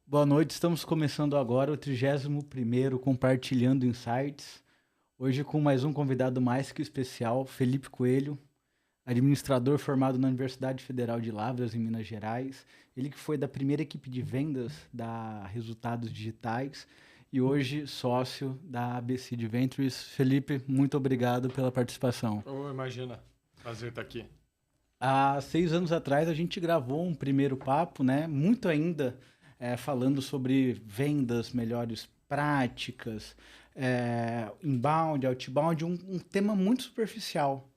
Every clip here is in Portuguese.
Boa noite, estamos começando agora o 31º Compartilhando Insights. Hoje com mais um convidado mais que especial, Felipe Coelho, administrador formado na Universidade Federal de Lavras, em Minas Gerais. Ele que foi da primeira equipe de vendas da Resultados Digitais e hoje sócio da ABC de Ventures. Felipe, muito obrigado pela participação. Oh, imagina. Prazer estar aqui. Há 6 anos atrás a gente gravou um primeiro papo, né? Muito ainda falando sobre vendas, melhores práticas, inbound, outbound, um tema muito superficial.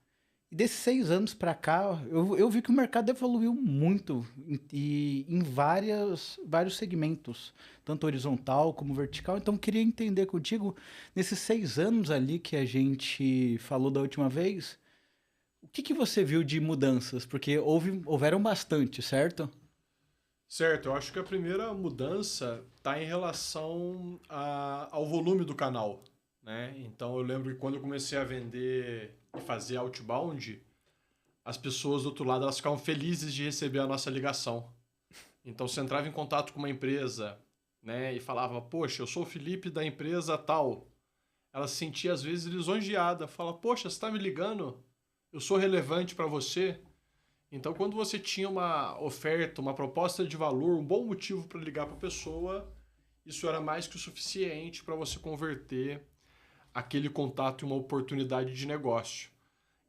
E desses 6 anos para cá, eu vi que o mercado evoluiu muito em vários segmentos, tanto horizontal como vertical. Então, eu queria entender contigo, nesses 6 anos ali que a gente falou da última vez, o que você viu de mudanças? Porque houveram bastante, certo? Certo, eu acho que a primeira mudança está em relação ao volume do canal, né? Então eu lembro que quando eu comecei a vender e fazer outbound, as pessoas do outro lado elas ficavam felizes de receber a nossa ligação. Então você entrava em contato com uma empresa, né, e falava, poxa, eu sou o Felipe da empresa tal. Ela se sentia às vezes lisonjeada, fala, poxa, você está me ligando? Eu sou relevante para você? Então, quando você tinha uma oferta, uma proposta de valor, um bom motivo para ligar para a pessoa, isso era mais que o suficiente para você converter aquele contato em uma oportunidade de negócio.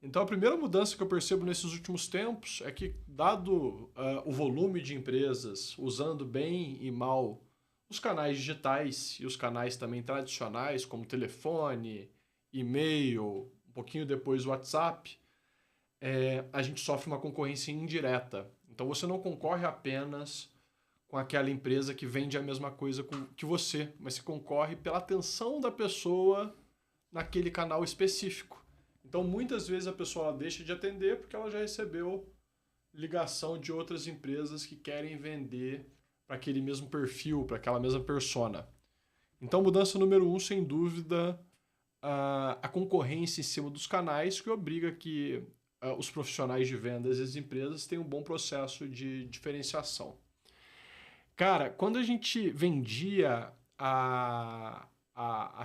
Então, a primeira mudança que eu percebo nesses últimos tempos é que, dado o volume de empresas usando bem e mal os canais digitais e os canais também tradicionais, como telefone, e-mail, um pouquinho depois o WhatsApp, a gente sofre uma concorrência indireta. Então você não concorre apenas com aquela empresa que vende a mesma coisa que você, mas você concorre pela atenção da pessoa naquele canal específico. Então muitas vezes a pessoa ela deixa de atender porque ela já recebeu ligação de outras empresas que querem vender para aquele mesmo perfil, para aquela mesma persona. Então mudança número um, sem dúvida, a concorrência em cima dos canais que obriga que os profissionais de vendas e as empresas têm um bom processo de diferenciação. Cara, quando a gente vendia há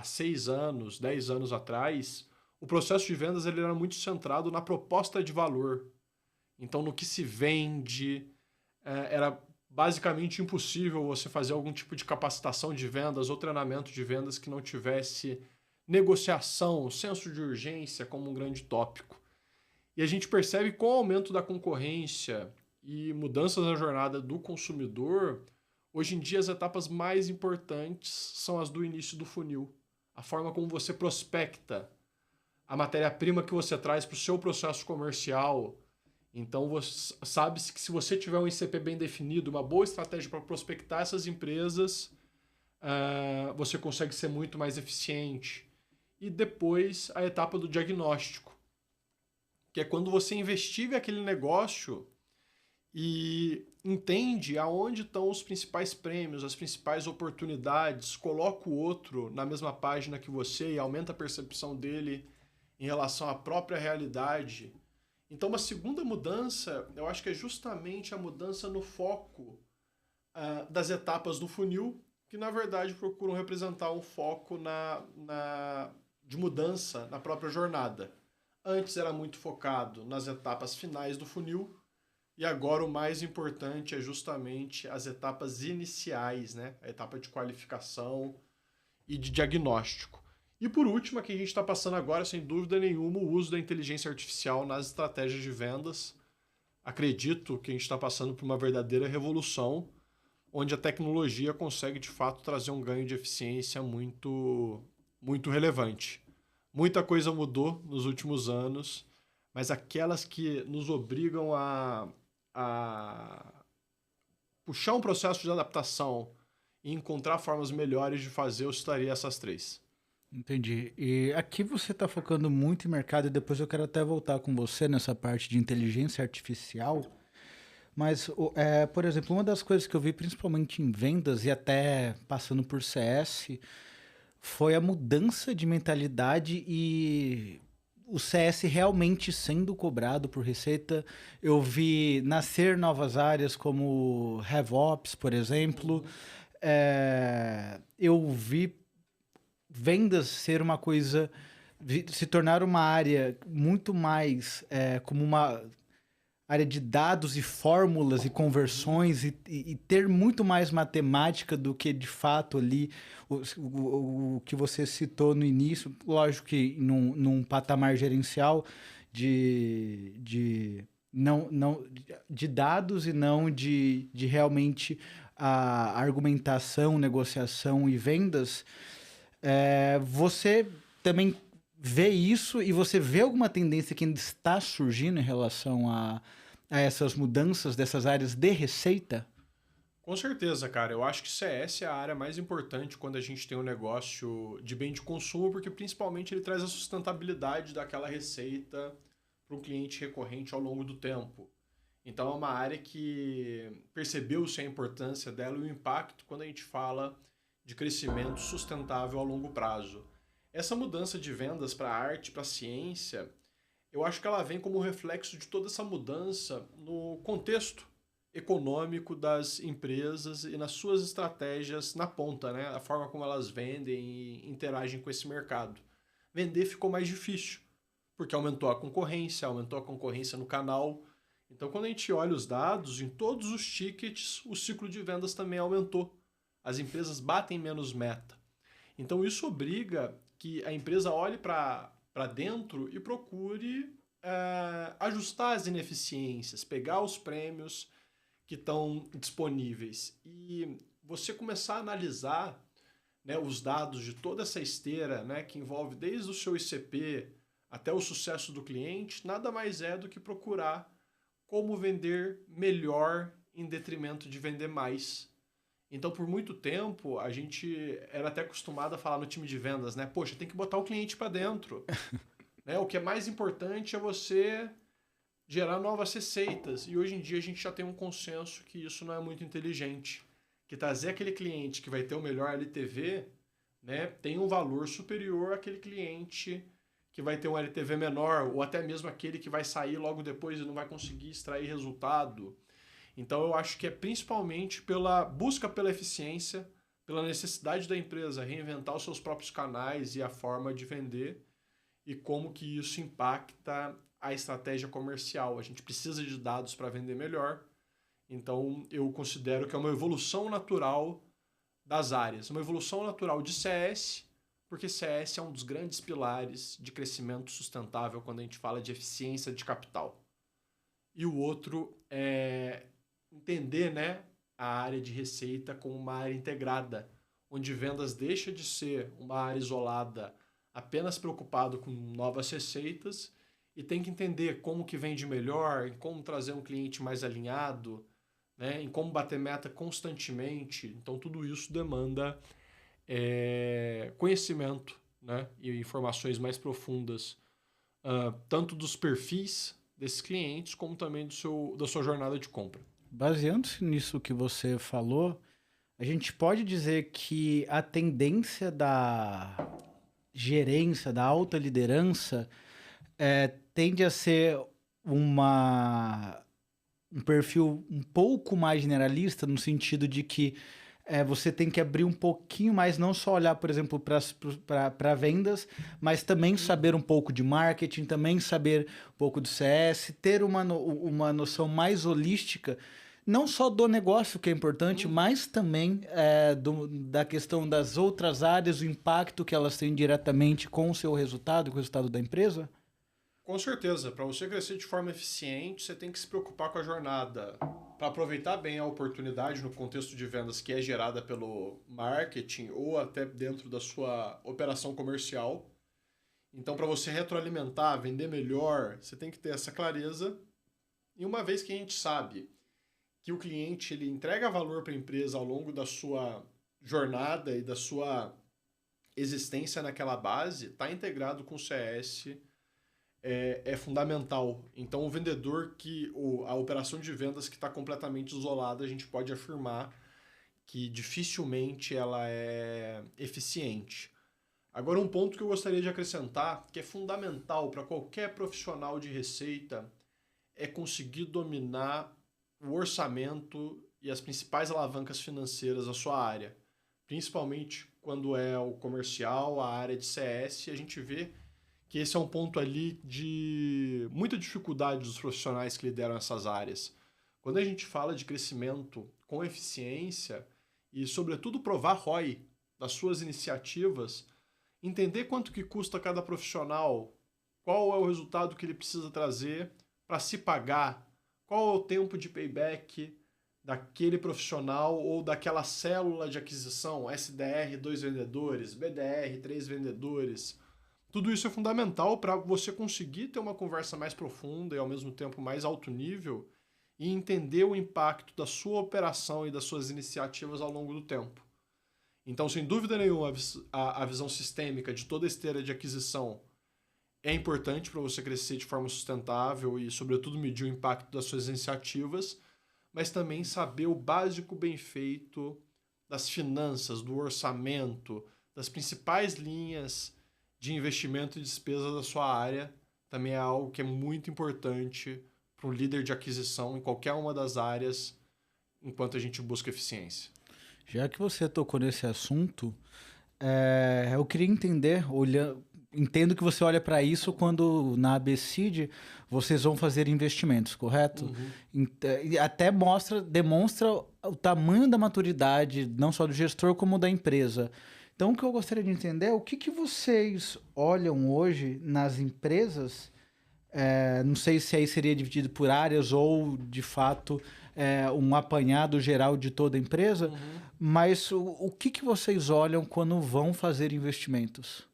6 anos, 10 anos atrás, o processo de vendas ele era muito centrado na proposta de valor. Então, no que se vende, era basicamente impossível você fazer algum tipo de capacitação de vendas ou treinamento de vendas que não tivesse negociação, senso de urgência como um grande tópico. E a gente percebe com o aumento da concorrência e mudanças na jornada do consumidor, hoje em dia as etapas mais importantes são as do início do funil. A forma como você prospecta, a matéria-prima que você traz para o seu processo comercial. Então, sabe-se que se você tiver um ICP bem definido, uma boa estratégia para prospectar essas empresas, você consegue ser muito mais eficiente. E depois a etapa do diagnóstico, que é quando você investiga aquele negócio e entende aonde estão os principais prêmios, as principais oportunidades, coloca o outro na mesma página que você e aumenta a percepção dele em relação à própria realidade. Então, uma segunda mudança, eu acho que é justamente a mudança no foco das etapas do funil, que na verdade procuram representar um foco de mudança na própria jornada. Antes era muito focado nas etapas finais do funil e agora o mais importante é justamente as etapas iniciais, né? A etapa de qualificação e de diagnóstico. E por último, a que a gente está passando agora, sem dúvida nenhuma, o uso da inteligência artificial nas estratégias de vendas. Acredito que a gente está passando por uma verdadeira revolução, onde a tecnologia consegue de fato trazer um ganho de eficiência muito, muito relevante. Muita coisa mudou nos últimos anos, mas aquelas que nos obrigam a puxar um processo de adaptação e encontrar formas melhores de fazer, eu citaria essas três. Entendi. E aqui você está focando muito em mercado e depois eu quero até voltar com você nessa parte de inteligência artificial. Mas, por exemplo, uma das coisas que eu vi principalmente em vendas e até passando por CS foi a mudança de mentalidade e o CS realmente sendo cobrado por receita. Eu vi nascer novas áreas como RevOps, por exemplo. eu vi vendas ser uma coisa, se tornar uma área muito mais como uma área de dados e fórmulas e conversões e ter muito mais matemática do que de fato ali o que você citou no início. Lógico que num patamar gerencial de não de dados e não de realmente a argumentação, negociação e vendas. Você também vê isso e você vê alguma tendência que ainda está surgindo em relação a essas mudanças dessas áreas de receita? Com certeza, cara. Eu acho que CS é a área mais importante quando a gente tem um negócio de bem de consumo, porque principalmente ele traz a sustentabilidade daquela receita para um cliente recorrente ao longo do tempo. Então é uma área que percebeu-se a importância dela e o impacto quando a gente fala de crescimento sustentável a longo prazo. Essa mudança de vendas para a arte, para a ciência, eu acho que ela vem como reflexo de toda essa mudança no contexto econômico das empresas e nas suas estratégias na ponta, né? A forma como elas vendem e interagem com esse mercado. Vender ficou mais difícil, porque aumentou a concorrência no canal. Então, quando a gente olha os dados, em todos os tickets, o ciclo de vendas também aumentou. As empresas batem menos meta. Então, isso obriga que a empresa olhe para dentro e procure ajustar as ineficiências, pegar os prêmios que estão disponíveis e você começar a analisar, né, os dados de toda essa esteira, né, que envolve desde o seu ICP até o sucesso do cliente, nada mais é do que procurar como vender melhor em detrimento de vender mais. Então, por muito tempo, a gente era até acostumado a falar no time de vendas, né? Poxa, tem que botar o cliente para dentro. Né? O que é mais importante é você gerar novas receitas. E hoje em dia a gente já tem um consenso que isso não é muito inteligente. Que trazer aquele cliente que vai ter o melhor LTV, né, tem um valor superior àquele cliente que vai ter um LTV menor, ou até mesmo aquele que vai sair logo depois e não vai conseguir extrair resultado. Então eu acho que é principalmente pela busca pela eficiência, pela necessidade da empresa reinventar os seus próprios canais e a forma de vender e como que isso impacta a estratégia comercial. A gente precisa de dados para vender melhor. Então eu considero que é uma evolução natural das áreas, uma evolução natural de CS, porque CS é um dos grandes pilares de crescimento sustentável quando a gente fala de eficiência de capital. E o outro é entender, né, a área de receita como uma área integrada, onde vendas deixa de ser uma área isolada, apenas preocupado com novas receitas e tem que entender como que vende melhor, em como trazer um cliente mais alinhado, né, em como bater meta constantemente. Então tudo isso demanda conhecimento, né, e informações mais profundas, tanto dos perfis desses clientes como também da sua jornada de compra. Baseando-se nisso que você falou, a gente pode dizer que a tendência da gerência, da alta liderança, tende a ser uma, um perfil um pouco mais generalista, no sentido de que você tem que abrir um pouquinho mais, não só olhar, por exemplo, para vendas, mas também saber um pouco de marketing, também saber um pouco do CS, ter uma noção mais holística, não só do negócio que é importante, mas também da questão das outras áreas, o impacto que elas têm diretamente com o seu resultado, com o resultado da empresa? Com certeza, para você crescer de forma eficiente, você tem que se preocupar com a jornada, para aproveitar bem a oportunidade no contexto de vendas que é gerada pelo marketing ou até dentro da sua operação comercial. Então, para você retroalimentar, vender melhor, você tem que ter essa clareza. E uma vez que a gente sabe que o cliente ele entrega valor para a empresa ao longo da sua jornada e da sua existência naquela base, está integrado com o CS é fundamental. Então, o vendedor a operação de vendas que está completamente isolada, a gente pode afirmar que dificilmente ela é eficiente. Agora, um ponto que eu gostaria de acrescentar, que é fundamental para qualquer profissional de receita, é conseguir dominar o orçamento e as principais alavancas financeiras da sua área, principalmente quando é o comercial, a área de CS, a gente vê que esse é um ponto ali de muita dificuldade dos profissionais que lideram essas áreas. Quando a gente fala de crescimento com eficiência e, sobretudo, provar ROI das suas iniciativas, entender quanto que custa cada profissional, qual é o resultado que ele precisa trazer para se pagar, qual é o tempo de payback daquele profissional ou daquela célula de aquisição, SDR 2 vendedores, BDR 3 vendedores. Tudo isso é fundamental para você conseguir ter uma conversa mais profunda e ao mesmo tempo mais alto nível e entender o impacto da sua operação e das suas iniciativas ao longo do tempo. Então, sem dúvida nenhuma, a visão sistêmica de toda a esteira de aquisição é importante para você crescer de forma sustentável e, sobretudo, medir o impacto das suas iniciativas, mas também saber o básico bem feito das finanças, do orçamento, das principais linhas de investimento e despesa da sua área, também é algo que é muito importante para um líder de aquisição em qualquer uma das áreas, enquanto a gente busca eficiência. Já que você tocou nesse assunto, eu queria entender, entendo que você olha para isso quando na ABCD vocês vão fazer investimentos, correto? Uhum. E até demonstra o tamanho da maturidade, não só do gestor, como da empresa. Então, o que eu gostaria de entender é o que vocês olham hoje nas empresas. Não sei se aí seria dividido por áreas ou, de fato, um apanhado geral de toda a empresa, mas o que vocês olham quando vão fazer investimentos?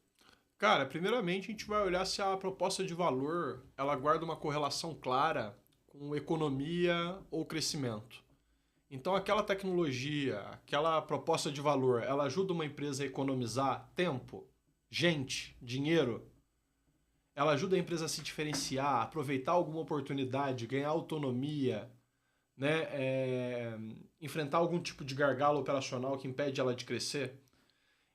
Cara, primeiramente a gente vai olhar se a proposta de valor ela guarda uma correlação clara com economia ou crescimento. Então aquela tecnologia, aquela proposta de valor, ela ajuda uma empresa a economizar tempo, gente, dinheiro. Ela ajuda a empresa a se diferenciar, aproveitar alguma oportunidade, ganhar autonomia, né? Enfrentar algum tipo de gargalo operacional que impede ela de crescer.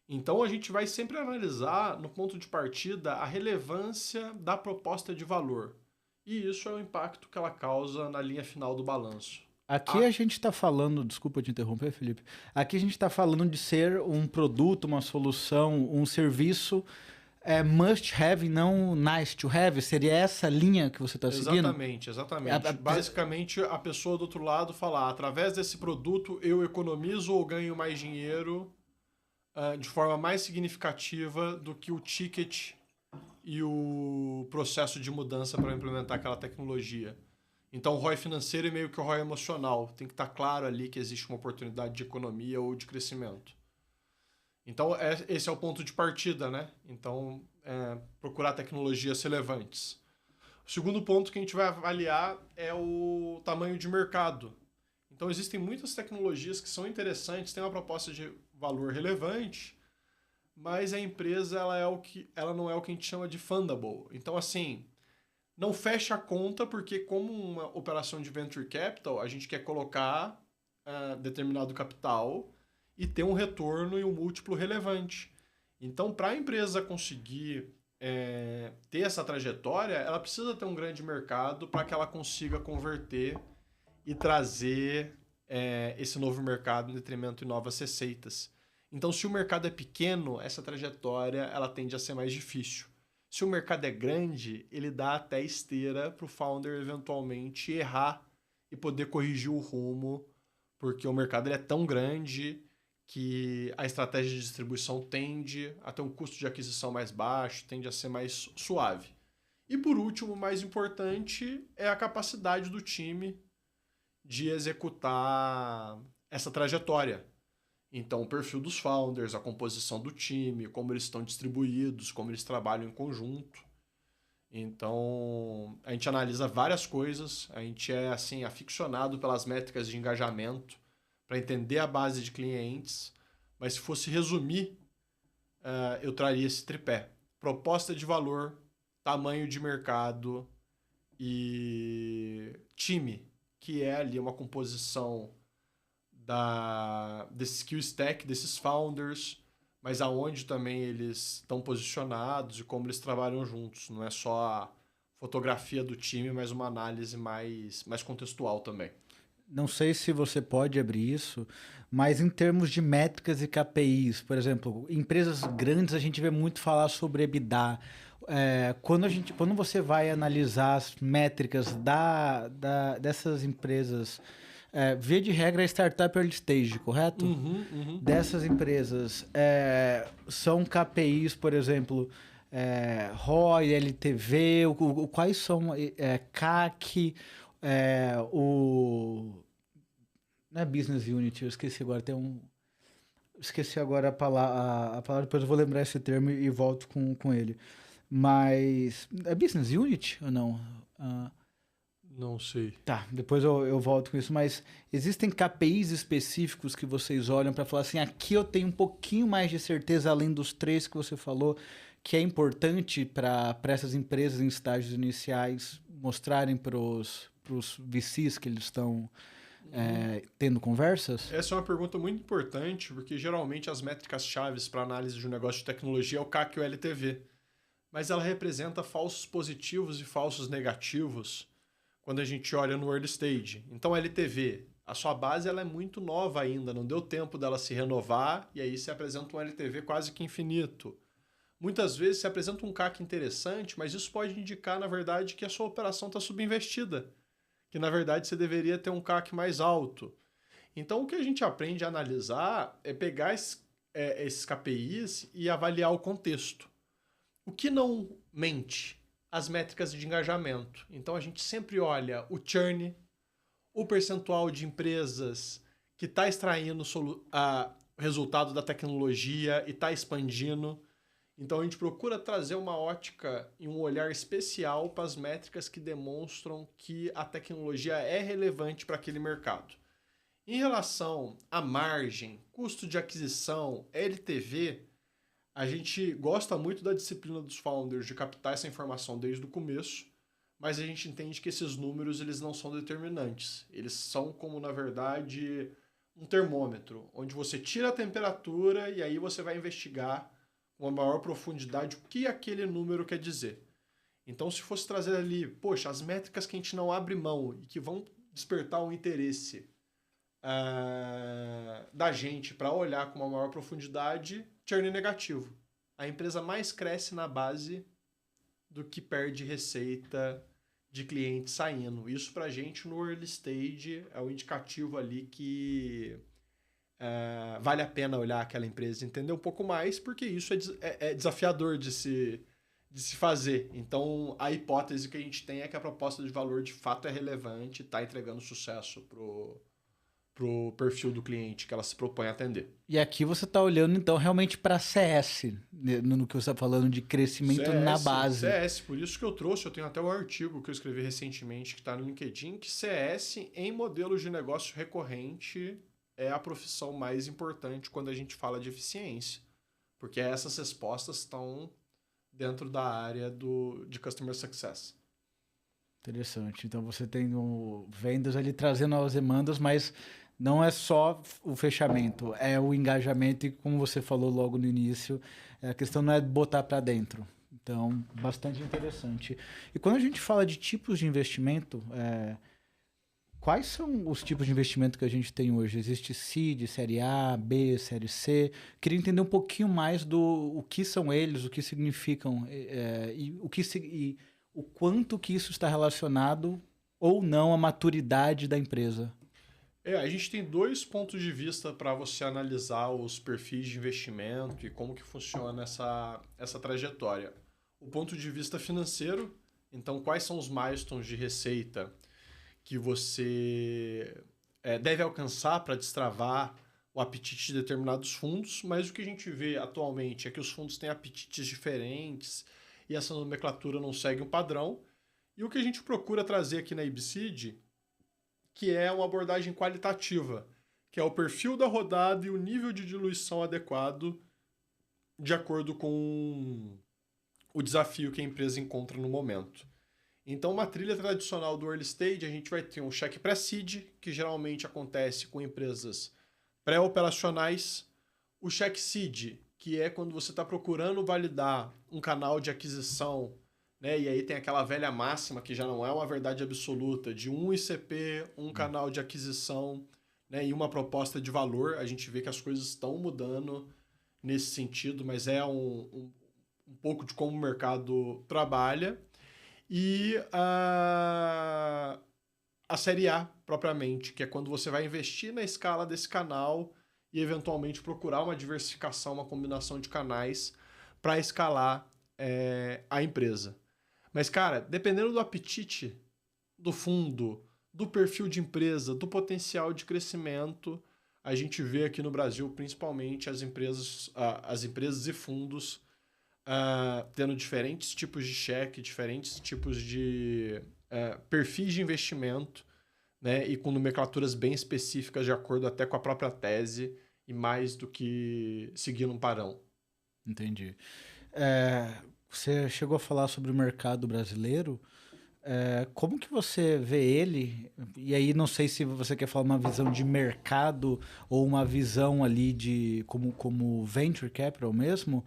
Então a gente vai sempre analisar, no ponto de partida, a relevância da proposta de valor. E isso é o impacto que ela causa na linha final do balanço. Aqui a gente está falando, desculpa te interromper, Felipe. Aqui a gente está falando de ser um produto, uma solução, um serviço must have, não nice to have. Seria essa linha que você está seguindo? Exatamente. Basicamente, a pessoa do outro lado falar, através desse produto eu economizo ou ganho mais dinheiro de forma mais significativa do que o ticket e o processo de mudança para implementar aquela tecnologia. Então, o ROI financeiro é meio que o ROI emocional. Tem que estar claro ali que existe uma oportunidade de economia ou de crescimento. Então, esse é o ponto de partida, né? Então, procurar tecnologias relevantes. O segundo ponto que a gente vai avaliar é o tamanho de mercado. Então, existem muitas tecnologias que são interessantes, têm uma proposta de valor relevante, mas a empresa ela não é o que a gente chama de fundable. Então, assim, não fecha a conta porque, como uma operação de venture capital, a gente quer colocar determinado capital e ter um retorno e um múltiplo relevante. Então, para a empresa conseguir ter essa trajetória, ela precisa ter um grande mercado para que ela consiga converter e trazer esse novo mercado em detrimento de novas receitas. Então, se o mercado é pequeno, essa trajetória ela tende a ser mais difícil. Se o mercado é grande, ele dá até esteira para o founder eventualmente errar e poder corrigir o rumo, porque o mercado ele é tão grande que a estratégia de distribuição tende a ter um custo de aquisição mais baixo, tende a ser mais suave. E por último, o mais importante é a capacidade do time de executar essa trajetória. Então, o perfil dos founders, a composição do time, como eles estão distribuídos, como eles trabalham em conjunto. Então, a gente analisa várias coisas, a gente é assim aficionado pelas métricas de engajamento para entender a base de clientes, mas se fosse resumir, eu traria esse tripé: proposta de valor, tamanho de mercado e time, que é ali uma composição desse skill stack, desses founders, mas aonde também eles estão posicionados e como eles trabalham juntos. Não é só a fotografia do time, mas uma análise mais contextual também. não sei se você pode abrir isso, mas em termos de métricas e KPIs, por exemplo, empresas grandes a gente vê muito falar sobre EBITDA. Quando você vai analisar as métricas dessas empresas, via de regra é startup early stage, correto? Uhum, uhum. Dessas empresas, são KPIs, por exemplo, ROI, LTV, quais são CAC, não é Business Unit, eu esqueci agora, esqueci agora a palavra, depois eu vou lembrar esse termo e volto com ele. Mas, é Business Unit ou não? Ah, Não sei. tá, depois eu volto com isso, mas existem KPIs específicos que vocês olham para falar assim, aqui eu tenho um pouquinho mais de certeza, além dos três que você falou, que é importante para essas empresas em estágios iniciais mostrarem para os VCs que eles estão tendo conversas? Essa é uma pergunta muito importante, porque geralmente as métricas chaves para análise de um negócio de tecnologia é o CAC e o LTV. Mas ela representa falsos positivos e falsos negativos quando a gente olha no early stage. Então, LTV, a sua base ela é muito nova ainda, não deu tempo dela se renovar, e aí se apresenta um LTV quase que infinito. Muitas vezes se apresenta um CAC interessante, mas isso pode indicar, na verdade, que a sua operação está subinvestida, que na verdade você deveria ter um CAC mais alto. Então, o que a gente aprende a analisar é pegar esses KPIs e avaliar o contexto. O que não mente? As métricas de engajamento. Então, a gente sempre olha o churn, o percentual de empresas que está extraindo o resultado da tecnologia e está expandindo. Então, a gente procura trazer uma ótica e um olhar especial para as métricas que demonstram que a tecnologia é relevante para aquele mercado. Em relação à margem, custo de aquisição, LTV, a gente gosta muito da disciplina dos founders de captar essa informação desde o começo, mas a gente entende que esses números eles não são determinantes. Eles são como, na verdade, um termômetro, onde você tira a temperatura e aí você vai investigar com uma maior profundidade o que aquele número quer dizer. Então, se fosse trazer ali, poxa, as métricas que a gente não abre mão e que vão despertar o interesse da gente para olhar com uma maior profundidade, churn negativo. A empresa mais cresce na base do que perde receita de cliente saindo. Isso para a gente no early stage é o indicativo ali que vale a pena olhar aquela empresa e entender um pouco mais, porque isso é desafiador de se fazer. Então, a hipótese que a gente tem é que a proposta de valor de fato é relevante e está entregando sucesso pro perfil do cliente que ela se propõe a atender. E aqui você está olhando, então, realmente para CS, no que você está falando de crescimento na base. CS, por isso que eu tenho até um artigo que eu escrevi recentemente que está no LinkedIn, que CS em modelos de negócio recorrente é a profissão mais importante quando a gente fala de eficiência, porque essas respostas estão dentro da área de Customer Success. Interessante. Então você tem vendas ali trazendo novas demandas, mas não é só o fechamento, é o engajamento e como você falou logo no início, a questão não é botar para dentro. Então, bastante interessante. E quando a gente fala de tipos de investimento, quais são os tipos de investimento que a gente tem hoje? Existe Seed, Série A, B, Série C. Queria entender um pouquinho mais do o que são eles, o que significam e o quanto que isso está relacionado ou não à maturidade da empresa. A gente tem dois pontos de vista para você analisar os perfis de investimento e como que funciona essa trajetória. O ponto de vista financeiro, então quais são os milestones de receita que você deve alcançar para destravar o apetite de determinados fundos, mas o que a gente vê atualmente é que os fundos têm apetites diferentes e essa nomenclatura não segue um padrão. E o que a gente procura trazer aqui na IBSeed, que é uma abordagem qualitativa, que é o perfil da rodada e o nível de diluição adequado de acordo com o desafio que a empresa encontra no momento. Então, uma trilha tradicional do early stage, a gente vai ter um cheque pré-seed, que geralmente acontece com empresas pré-operacionais, o cheque seed, que é quando você está procurando validar um canal de aquisição né? E aí tem aquela velha máxima que já não é uma verdade absoluta, de um ICP, um canal de aquisição, né? E uma proposta de valor. A gente vê que as coisas estão mudando nesse sentido, mas é um pouco de como o mercado trabalha. E a série A, propriamente, que é quando você vai investir na escala desse canal e eventualmente procurar uma diversificação, uma combinação de canais para escalar a empresa. Mas, cara, dependendo do apetite do fundo, do perfil de empresa, do potencial de crescimento, a gente vê aqui no Brasil, principalmente, as empresas e fundos tendo diferentes tipos de cheque, diferentes tipos de perfis de investimento, né, e com nomenclaturas bem específicas, de acordo até com a própria tese, e mais do que seguir um padrão. Entendi. Você chegou a falar sobre o mercado brasileiro. Como que você vê ele? E aí não sei se você quer falar uma visão de mercado ou uma visão ali de como venture capital mesmo,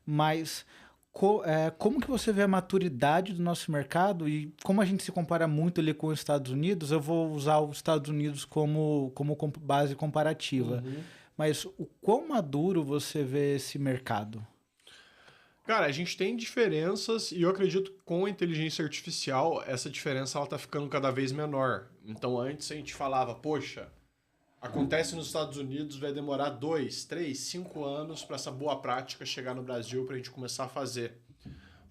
mas como que você vê a maturidade do nosso mercado e como a gente se compara muito ali com os Estados Unidos, eu vou usar os Estados Unidos como base comparativa. Uhum. Mas o quão maduro você vê esse mercado? Cara, a gente tem diferenças e eu acredito que com a inteligência artificial essa diferença ela tá ficando cada vez menor. Então antes a gente falava, poxa, acontece nos Estados Unidos, vai demorar 2, 3, 5 anos para essa boa prática chegar no Brasil para a gente começar a fazer.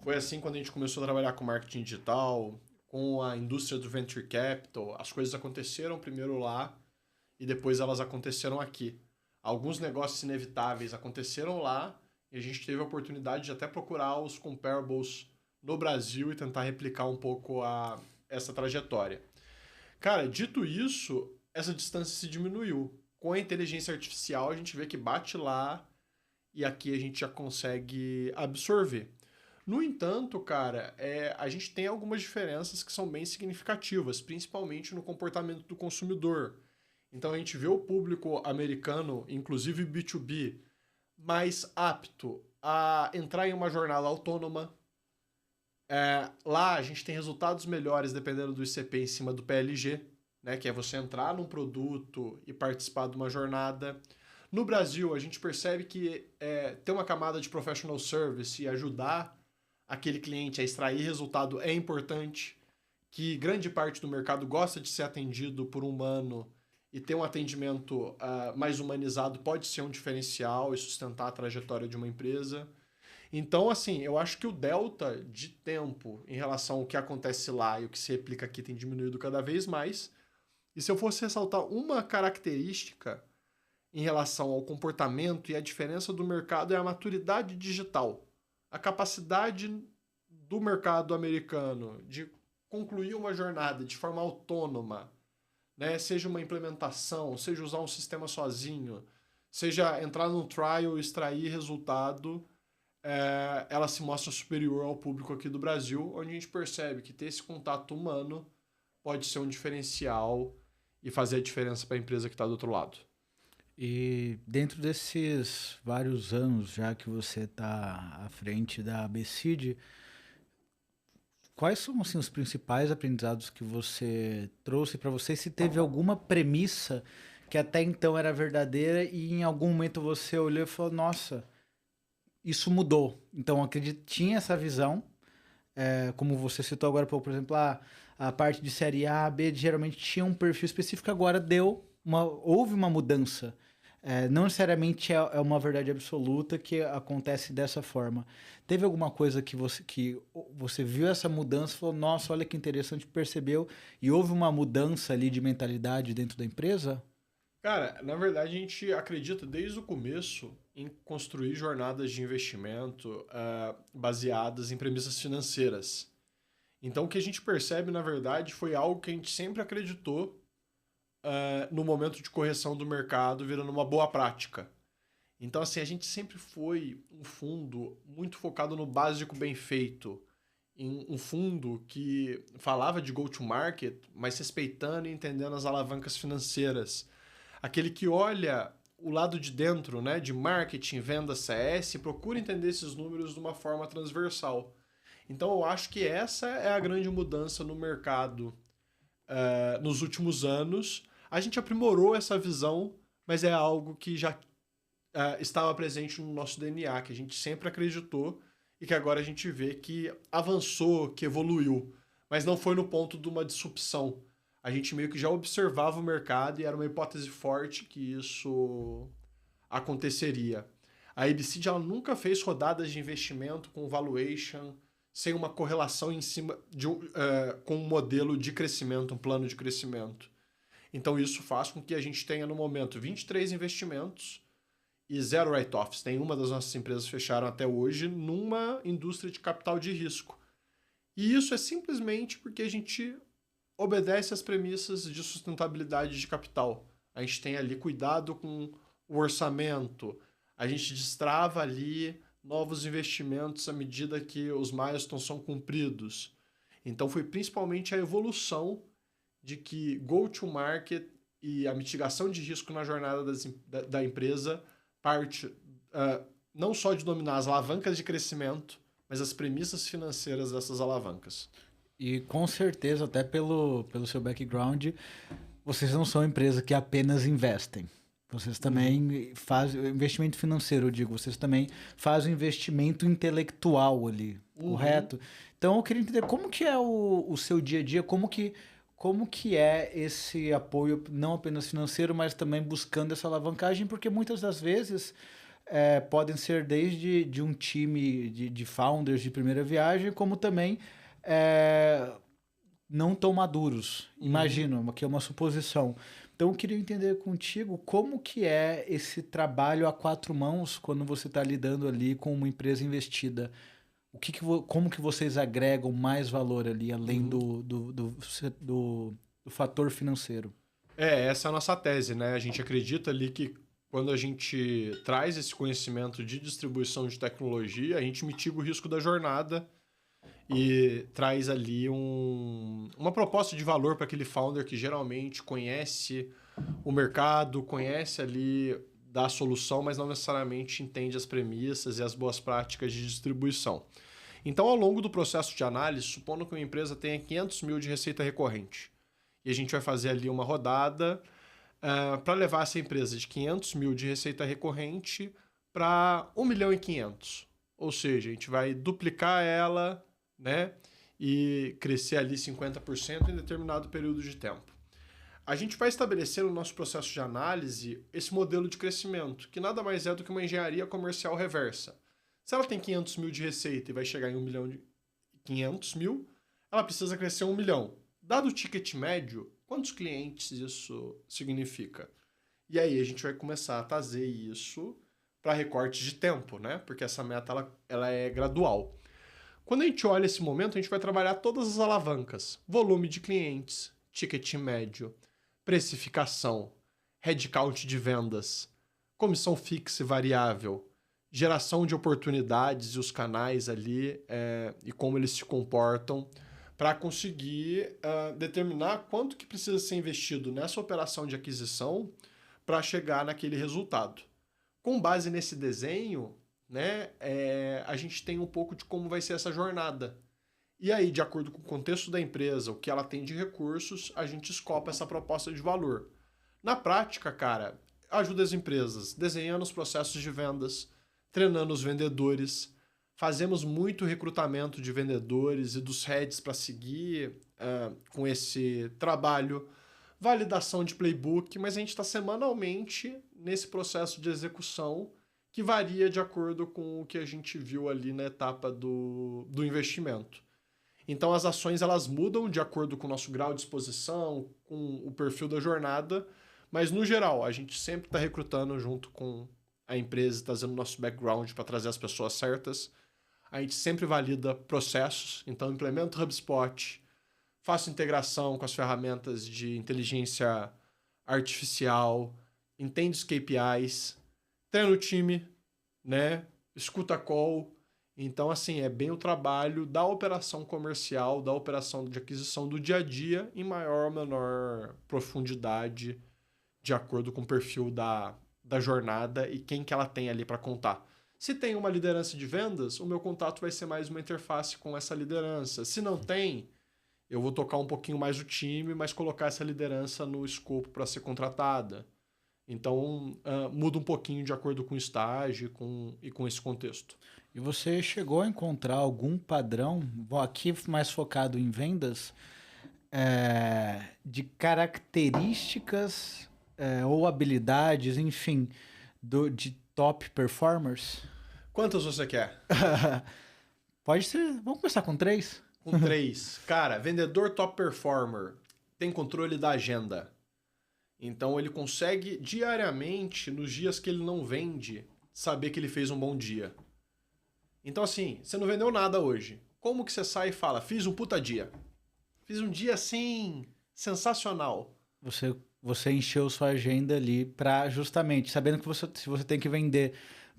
Foi assim quando a gente começou a trabalhar com marketing digital, com a indústria do venture capital. As coisas aconteceram primeiro lá e depois elas aconteceram aqui. Alguns negócios inevitáveis aconteceram lá e a gente teve a oportunidade de até procurar os comparables no Brasil e tentar replicar um pouco essa trajetória. Cara, dito isso, essa distância se diminuiu. Com a inteligência artificial, a gente vê que bate lá e aqui a gente já consegue absorver. No entanto, cara, a gente tem algumas diferenças que são bem significativas, principalmente no comportamento do consumidor. Então a gente vê o público americano, inclusive B2B, mais apto a entrar em uma jornada autônoma. Lá a gente tem resultados melhores dependendo do ICP em cima do PLG, né, que é você entrar num produto e participar de uma jornada. No Brasil, a gente percebe que ter uma camada de professional service e ajudar aquele cliente a extrair resultado é importante, que grande parte do mercado gosta de ser atendido por um humano e ter um atendimento mais humanizado pode ser um diferencial e sustentar a trajetória de uma empresa. Então, assim, eu acho que o delta de tempo em relação ao que acontece lá e o que se replica aqui tem diminuído cada vez mais. E se eu fosse ressaltar uma característica em relação ao comportamento e a diferença do mercado é a maturidade digital. A capacidade do mercado americano de concluir uma jornada de forma autônoma, né? Seja uma implementação, seja usar um sistema sozinho, seja entrar num trial e extrair resultado, ela se mostra superior ao público aqui do Brasil, onde a gente percebe que ter esse contato humano pode ser um diferencial e fazer a diferença para a empresa que está do outro lado. E dentro desses vários anos já que você está à frente da ABCD, quais são assim, os principais aprendizados que você trouxe para você? Se teve alguma premissa que até então era verdadeira e em algum momento você olhou e falou, nossa, isso mudou. Então, acredito que tinha essa visão, como você citou agora, por exemplo, a parte de série A, B, geralmente tinha um perfil específico, agora houve uma mudança. Não necessariamente é uma verdade absoluta que acontece dessa forma. Teve alguma coisa que você viu essa mudança e falou, nossa, olha que interessante, percebeu, e houve uma mudança ali de mentalidade dentro da empresa? Cara, na verdade a gente acredita desde o começo em construir jornadas de investimento baseadas em premissas financeiras. Então o que a gente percebe, na verdade, foi algo que a gente sempre acreditou no momento de correção do mercado, virando uma boa prática. Então, assim, a gente sempre foi um fundo muito focado no básico bem feito. Um fundo que falava de go-to-market, mas respeitando e entendendo as alavancas financeiras. Aquele que olha o lado de dentro, né, de marketing, venda, CS, e procura entender esses números de uma forma transversal. Então, eu acho que essa é a grande mudança no mercado nos últimos anos. A gente aprimorou essa visão, mas é algo que já estava presente no nosso DNA, que a gente sempre acreditou e que agora a gente vê que avançou, que evoluiu, mas não foi no ponto de uma disrupção. A gente meio que já observava o mercado e era uma hipótese forte que isso aconteceria. A ABCD ela nunca fez rodadas de investimento com valuation sem uma correlação em cima com um modelo de crescimento, um plano de crescimento. Então isso faz com que a gente tenha no momento 23 investimentos e 0 write-offs. Nenhuma das nossas empresas fecharam até hoje numa indústria de capital de risco. E isso é simplesmente porque a gente obedece às premissas de sustentabilidade de capital. A gente tem ali cuidado com o orçamento, a gente destrava ali novos investimentos à medida que os milestones são cumpridos. Então foi principalmente a evolução de que go-to-market e a mitigação de risco na jornada da empresa parte não só de dominar as alavancas de crescimento, mas as premissas financeiras dessas alavancas. E com certeza, até pelo seu background, vocês não são empresa que apenas investem. Vocês também fazem investimento financeiro, eu digo, vocês também fazem investimento intelectual ali, correto? Então eu queria entender como que é o seu dia a dia, como que é esse apoio, não apenas financeiro, mas também buscando essa alavancagem, porque muitas das vezes podem ser desde de um time de founders de primeira viagem, como também não tão maduros. Imagino, que é uma suposição. Então eu queria entender contigo como que é esse trabalho a quatro mãos quando você está lidando ali com uma empresa investida. Como que vocês agregam mais valor ali, além do fator financeiro? Essa é a nossa tese, né? A gente acredita ali que quando a gente traz esse conhecimento de distribuição de tecnologia, a gente mitiga o risco da jornada e traz ali uma proposta de valor para aquele founder que geralmente conhece o mercado, conhece ali da solução, mas não necessariamente entende as premissas e as boas práticas de distribuição. Então, ao longo do processo de análise, supondo que uma empresa tenha 500 mil de receita recorrente, e a gente vai fazer ali uma rodada para levar essa empresa de 500 mil de receita recorrente para 1 milhão e 500. Ou seja, a gente vai duplicar ela, né, e crescer ali 50% em determinado período de tempo. A gente vai estabelecer no nosso processo de análise esse modelo de crescimento, que nada mais é do que uma engenharia comercial reversa. Se ela tem 500 mil de receita e vai chegar em 1 milhão de 500 mil, ela precisa crescer 1 milhão. Dado o ticket médio, quantos clientes isso significa? E aí a gente vai começar a trazer isso para recortes de tempo, né? Porque essa meta ela é gradual. Quando a gente olha esse momento, a gente vai trabalhar todas as alavancas. Volume de clientes, ticket médio, precificação, headcount de vendas, comissão fixa e variável, geração de oportunidades e os canais ali e como eles se comportam para conseguir determinar quanto que precisa ser investido nessa operação de aquisição para chegar naquele resultado. Com base nesse desenho, né, a gente tem um pouco de como vai ser essa jornada. E aí, de acordo com o contexto da empresa, o que ela tem de recursos, a gente escopa essa proposta de valor. Na prática, cara, ajuda as empresas desenhando os processos de vendas, treinando os vendedores, fazemos muito recrutamento de vendedores e dos heads para seguir com esse trabalho, validação de playbook, mas a gente está semanalmente nesse processo de execução que varia de acordo com o que a gente viu ali na etapa do investimento. Então as ações elas mudam de acordo com o nosso grau de exposição, com o perfil da jornada, mas no geral a gente sempre está recrutando junto com a empresa, trazendo o nosso background para trazer as pessoas certas. A gente sempre valida processos, então implemento o HubSpot, faço integração com as ferramentas de inteligência artificial, entendo os KPIs, treino o time, né? Escuta call. Então, assim, é bem o trabalho da operação comercial, da operação de aquisição do dia a dia em maior ou menor profundidade, de acordo com o perfil da jornada e quem que ela tem ali para contar. Se tem uma liderança de vendas, o meu contato vai ser mais uma interface com essa liderança. Se não tem, eu vou tocar um pouquinho mais o time, mas colocar essa liderança no escopo para ser contratada. Então, muda um pouquinho de acordo com o estágio e com esse contexto. E você chegou a encontrar algum padrão, aqui mais focado em vendas, de características ou habilidades, enfim, de top performers? Quantas você quer? Pode ser. Vamos começar com 3? Com 3. Cara, vendedor top performer tem controle da agenda. Então ele consegue diariamente, nos dias que ele não vende, saber que ele fez um bom dia. Então assim, você não vendeu nada hoje. Como que você sai e fala, fiz um puta dia? Fiz um dia assim, sensacional. Você encheu sua agenda ali para justamente, sabendo que se você tem que vender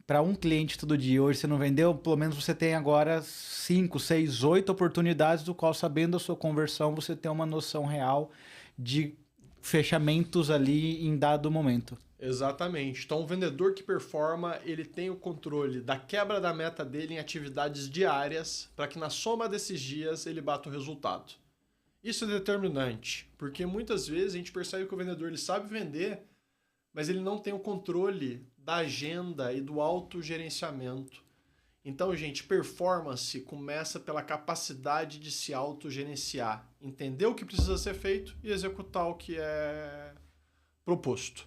para um cliente todo dia, hoje você não vendeu, pelo menos você tem agora 5, 6, 8 oportunidades, do qual, sabendo a sua conversão, você tem uma noção real de fechamentos ali em dado momento. Exatamente. Então, o vendedor que performa, ele tem o controle da quebra da meta dele em atividades diárias, para que na soma desses dias ele bata o resultado. Isso é determinante, porque muitas vezes a gente percebe que o vendedor ele sabe vender, mas ele não tem o controle da agenda e do autogerenciamento. Então, gente, performance começa pela capacidade de se autogerenciar, entender o que precisa ser feito e executar o que é proposto.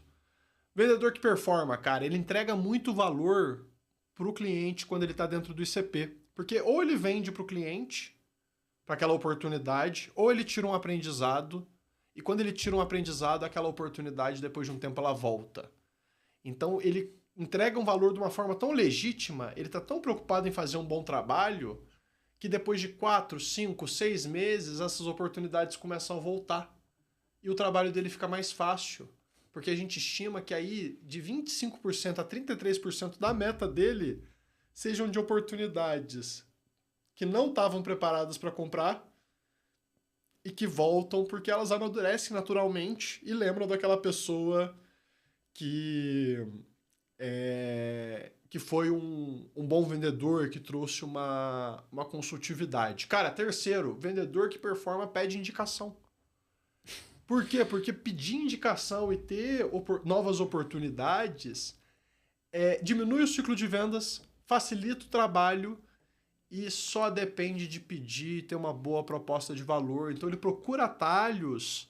Vendedor que performa, cara, ele entrega muito valor para o cliente quando ele está dentro do ICP, porque ou ele vende para o cliente, para aquela oportunidade, ou ele tira um aprendizado, e quando ele tira um aprendizado, aquela oportunidade, depois de um tempo, ela volta. Então, ele entrega um valor de uma forma tão legítima, ele está tão preocupado em fazer um bom trabalho, que depois de 4, 5, 6 meses, essas oportunidades começam a voltar. E o trabalho dele fica mais fácil, porque a gente estima que aí, de 25% a 33% da meta dele, sejam de oportunidades que não estavam preparadas para comprar e que voltam porque elas amadurecem naturalmente e lembram daquela pessoa que foi um bom vendedor, que trouxe uma consultividade. Cara, terceiro, vendedor que performa pede indicação. Por quê? Porque pedir indicação e ter novas oportunidades diminui o ciclo de vendas, facilita o trabalho e só depende de pedir e ter uma boa proposta de valor. Então ele procura atalhos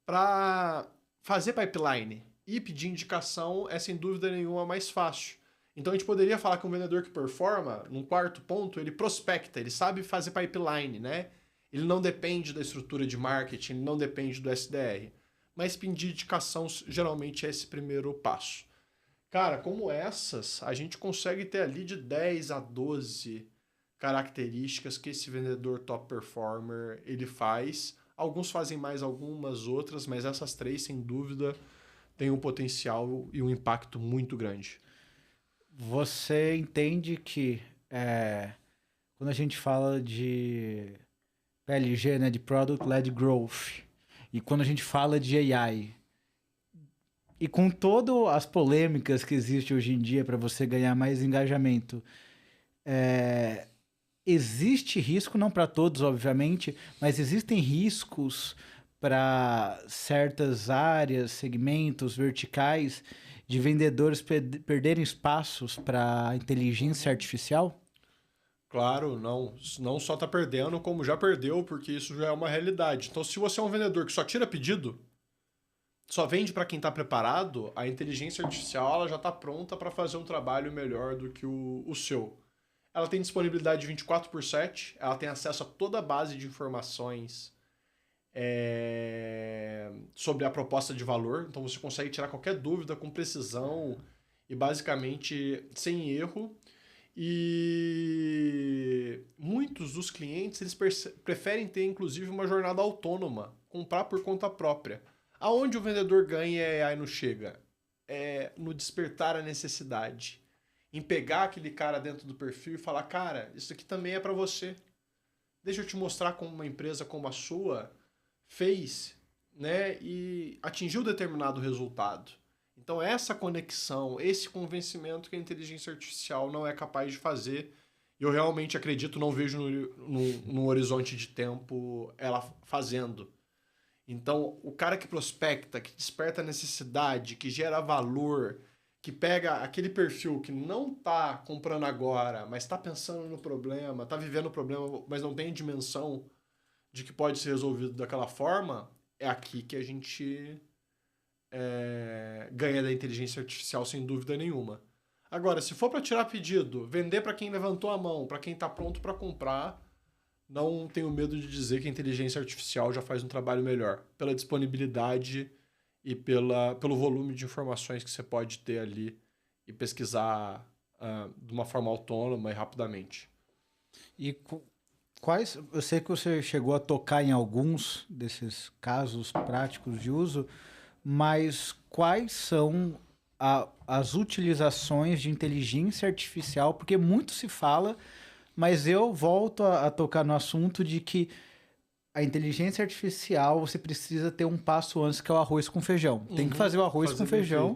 para fazer pipeline. E pedir indicação é, sem dúvida nenhuma, mais fácil. Então a gente poderia falar que um vendedor que performa, num quarto ponto, ele prospecta, ele sabe fazer pipeline, né? Ele não depende da estrutura de marketing, ele não depende do SDR. Mas pedir indicação geralmente é esse primeiro passo. Cara, como essas, a gente consegue ter ali de 10 a 12 características que esse vendedor top performer ele faz. Alguns fazem mais, algumas outras, mas essas 3, sem dúvida, têm um potencial e um impacto muito grande. Você entende que quando a gente fala de PLG, né, de Product Led Growth, e quando a gente fala de AI, e com todas as polêmicas que existem hoje em dia para você ganhar mais engajamento, existe risco, não para todos, obviamente, mas existem riscos para certas áreas, segmentos, verticais, de vendedores perderem espaços para inteligência artificial? Claro, não só está perdendo, como já perdeu, porque isso já é uma realidade. Então, se você é um vendedor que só tira pedido, só vende para quem está preparado, a inteligência artificial ela já está pronta para fazer um trabalho melhor do que o seu. Ela tem disponibilidade 24/7, ela tem acesso a toda a base de informações sobre a proposta de valor, então você consegue tirar qualquer dúvida com precisão e basicamente sem erro. E muitos dos clientes eles preferem ter inclusive uma jornada autônoma, comprar por conta própria. Aonde o vendedor ganha e a AI não chega? É no despertar a necessidade. Em pegar aquele cara dentro do perfil e falar, cara, isso aqui também é para você. Deixa eu te mostrar como uma empresa como a sua fez, né, e atingiu determinado resultado. Então, essa conexão, esse convencimento que a inteligência artificial não é capaz de fazer, eu realmente acredito, não vejo no horizonte de tempo ela fazendo. Então, o cara que prospecta, que desperta necessidade, que gera valor, que pega aquele perfil que não está comprando agora, mas está pensando no problema, está vivendo o problema, mas não tem dimensão de que pode ser resolvido daquela forma, é aqui que a gente ganha da inteligência artificial sem dúvida nenhuma. Agora, se for para tirar pedido, vender para quem levantou a mão, para quem está pronto para comprar, não tenho medo de dizer que a inteligência artificial já faz um trabalho melhor, pela disponibilidade e pelo volume de informações que você pode ter ali e pesquisar de uma forma autônoma e rapidamente. E quais, eu sei que você chegou a tocar em alguns desses casos práticos de uso, mas quais são as utilizações de inteligência artificial? Porque muito se fala, mas eu volto a tocar no assunto de que a inteligência artificial você precisa ter um passo antes, que é o arroz com feijão. Tem que fazer o arroz com feijão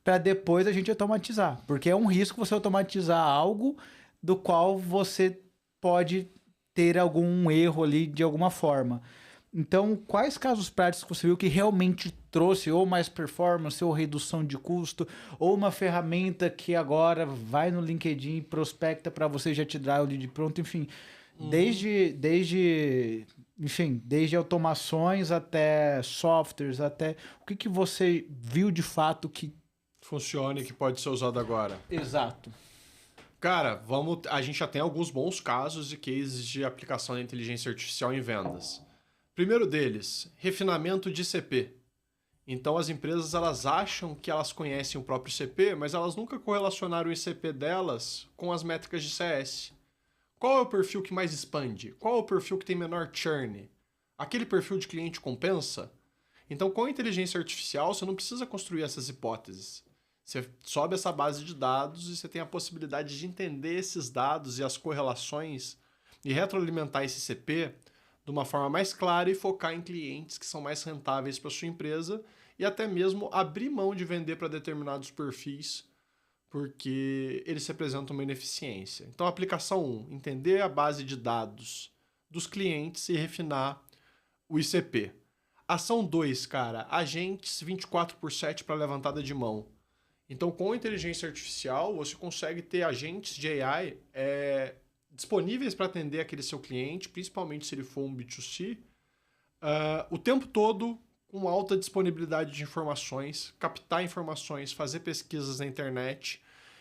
para depois a gente automatizar. Porque é um risco você automatizar algo do qual você pode ter algum erro ali de alguma forma. Então, quais casos práticos você viu que realmente trouxe ou mais performance, ou redução de custo, ou uma ferramenta que agora vai no LinkedIn e prospecta para você já te dar o lead pronto, enfim, desde automações até softwares, até o que você viu de fato que funcione e que pode ser usado agora. Exato. Cara, a gente já tem alguns bons casos e cases de aplicação da inteligência artificial em vendas. Primeiro deles, refinamento de CP. Então as empresas elas acham que elas conhecem o próprio CP, mas elas nunca correlacionaram o ICP delas com as métricas de CS. Qual é o perfil que mais expande? Qual é o perfil que tem menor churn? Aquele perfil de cliente compensa? Então, com a inteligência artificial, você não precisa construir essas hipóteses. Você sobe essa base de dados e você tem a possibilidade de entender esses dados e as correlações e retroalimentar esse CP de uma forma mais clara e focar em clientes que são mais rentáveis para sua empresa e até mesmo abrir mão de vender para determinados perfis porque eles representam uma ineficiência. Então, aplicação 1, entender a base de dados dos clientes e refinar o ICP. Ação 2, cara, agentes 24/7 para levantada de mão. Então, com a inteligência artificial, você consegue ter agentes de AI disponíveis para atender aquele seu cliente, principalmente se ele for um B2C, o tempo todo com alta disponibilidade de informações, captar informações, fazer pesquisas na internet,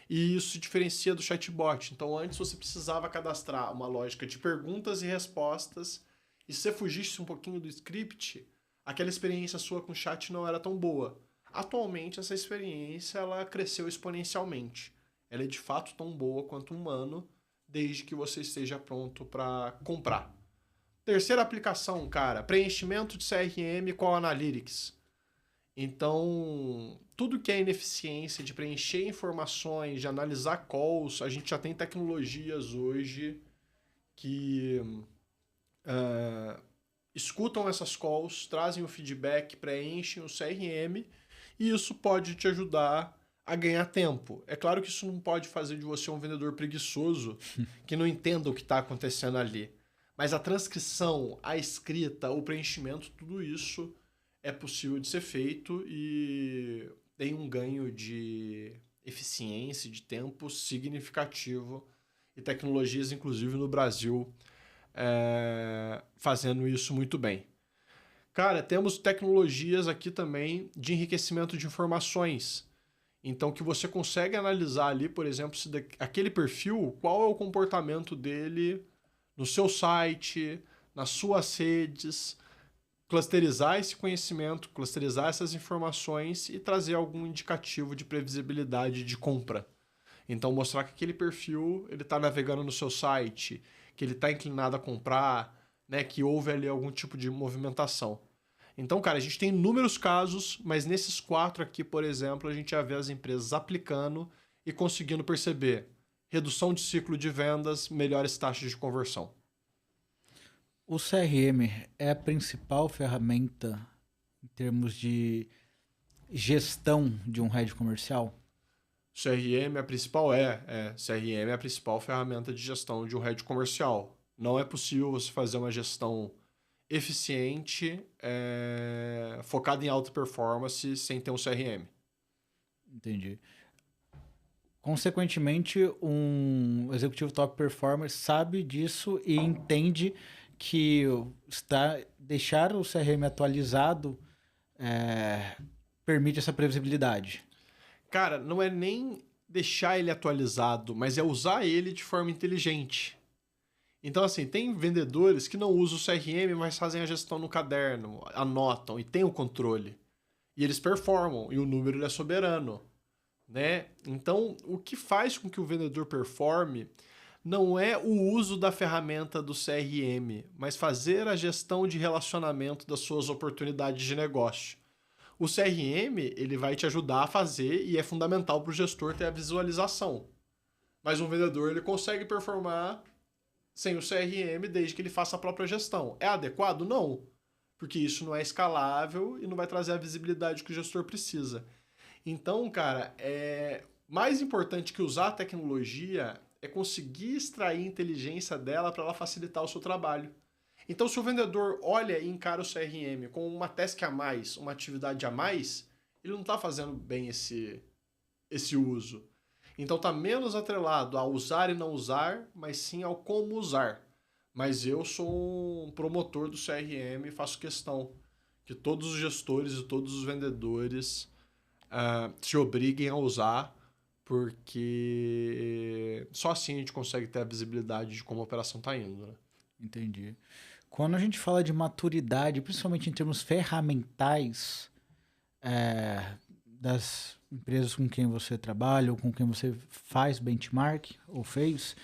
e isso se diferencia do chatbot. Então, antes você precisava cadastrar uma lógica de perguntas e respostas, e se você fugisse um pouquinho do script, aquela experiência sua com o chat não era tão boa. Atualmente, essa experiência ela cresceu exponencialmente. Ela é de fato tão boa quanto um humano, desde que você esteja pronto para comprar. Terceira aplicação, cara, preenchimento de CRM com Analytics. Então, tudo que é ineficiência de preencher informações, de analisar calls, a gente já tem tecnologias hoje que escutam essas calls, trazem o feedback, preenchem o CRM e isso pode te ajudar a ganhar tempo. É claro que isso não pode fazer de você um vendedor preguiçoso que não entenda o que está acontecendo ali. Mas a transcrição, a escrita, o preenchimento, tudo isso é possível de ser feito e tem um ganho de eficiência, de tempo significativo e tecnologias, inclusive no Brasil, fazendo isso muito bem. Cara, temos tecnologias aqui também de enriquecimento de informações. Então, que você consegue analisar ali, por exemplo, se aquele perfil, qual é o comportamento dele no seu site, nas suas redes, clusterizar esse conhecimento, clusterizar essas informações e trazer algum indicativo de previsibilidade de compra. Então, mostrar que aquele perfil ele está navegando no seu site, que ele está inclinado a comprar, né, que houve ali algum tipo de movimentação. Então, cara, a gente tem inúmeros casos, mas nesses 4 aqui, por exemplo, a gente já vê as empresas aplicando e conseguindo perceber redução de ciclo de vendas, melhores taxas de conversão. O CRM é a principal ferramenta em termos de gestão de um head comercial? CRM, CRM é a principal ferramenta de gestão de um head comercial. Não é possível você fazer uma gestão eficiente, focada em alta performance, sem ter um CRM. Entendi. Consequentemente, um executivo top performer sabe disso e entende que deixar o CRM atualizado permite essa previsibilidade. Cara, não é nem deixar ele atualizado, mas é usar ele de forma inteligente. Então, assim, tem vendedores que não usam o CRM, mas fazem a gestão no caderno, anotam e têm o controle. E eles performam, e o número ele é soberano. Né? Então, o que faz com que o vendedor performe não é o uso da ferramenta do CRM, mas fazer a gestão de relacionamento das suas oportunidades de negócio. O CRM ele vai te ajudar a fazer e é fundamental para o gestor ter a visualização. Mas um vendedor ele consegue performar sem o CRM desde que ele faça a própria gestão. É adequado? Não, porque isso não é escalável e não vai trazer a visibilidade que o gestor precisa. Então, cara, mais importante que usar a tecnologia é conseguir extrair inteligência dela para ela facilitar o seu trabalho. Então, se o vendedor olha e encara o CRM como uma task a mais, uma atividade a mais, ele não está fazendo bem esse uso. Então, está menos atrelado a usar e não usar, mas sim ao como usar. Mas eu sou um promotor do CRM e faço questão que todos os gestores e todos os vendedores se obriguem a usar, porque só assim a gente consegue ter a visibilidade de como a operação está indo. Né? Entendi. Quando a gente fala de maturidade, principalmente em termos ferramentais, das empresas com quem você trabalha ou com quem você faz benchmark ou fez,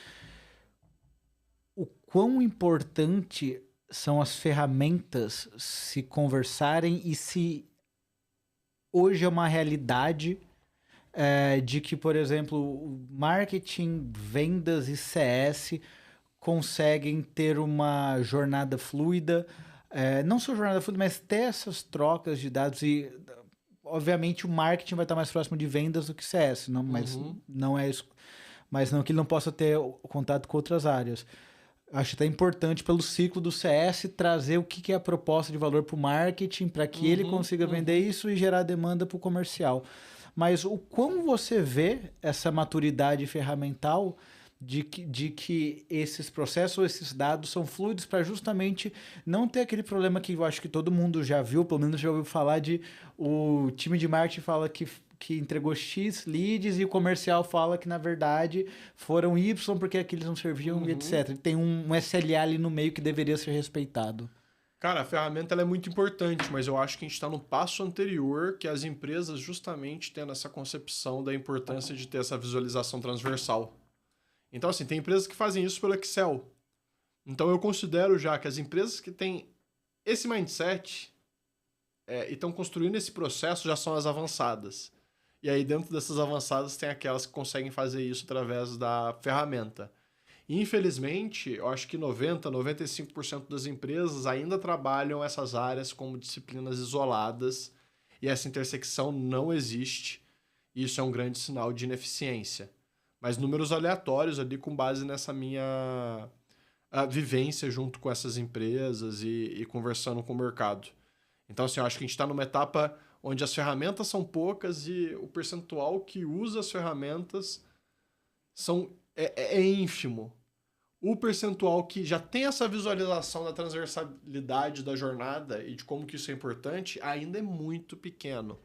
o quão importante são as ferramentas se conversarem e se hoje é uma realidade de que, por exemplo, marketing, vendas e CS conseguem ter uma jornada fluida, não só jornada fluida, mas ter essas trocas de dados e, obviamente, o marketing vai estar mais próximo de vendas do que CS, não, mas não é isso, mas não que ele não possa ter o contato com outras áreas. Acho até importante pelo ciclo do CS trazer o que é a proposta de valor para o marketing, para que ele consiga vender isso e gerar demanda para o comercial. Mas o quão você vê essa maturidade ferramental de que esses processos ou esses dados são fluidos para justamente não ter aquele problema que eu acho que todo mundo já viu, pelo menos já ouviu falar de o time de marketing fala que entregou X leads e o comercial fala que, na verdade, foram Y porque aqueles não serviam, etc. Tem um SLA ali no meio que deveria ser respeitado. Cara, a ferramenta ela é muito importante, mas eu acho que a gente está no passo anterior, que as empresas justamente tendo essa concepção da importância de ter essa visualização transversal. Então, assim, tem empresas que fazem isso pelo Excel. Então, eu considero já que as empresas que têm esse mindset e estão construindo esse processo já são as avançadas. E aí, dentro dessas avançadas, tem aquelas que conseguem fazer isso através da ferramenta. E, infelizmente, eu acho que 95% das empresas ainda trabalham essas áreas como disciplinas isoladas e essa intersecção não existe. E isso é um grande sinal de ineficiência. Mas números aleatórios ali com base nessa minha vivência junto com essas empresas e conversando com o mercado. Então, assim, eu acho que a gente está numa etapa onde as ferramentas são poucas e o percentual que usa as ferramentas é ínfimo. O percentual que já tem essa visualização da transversalidade da jornada e de como que isso é importante ainda é muito pequeno.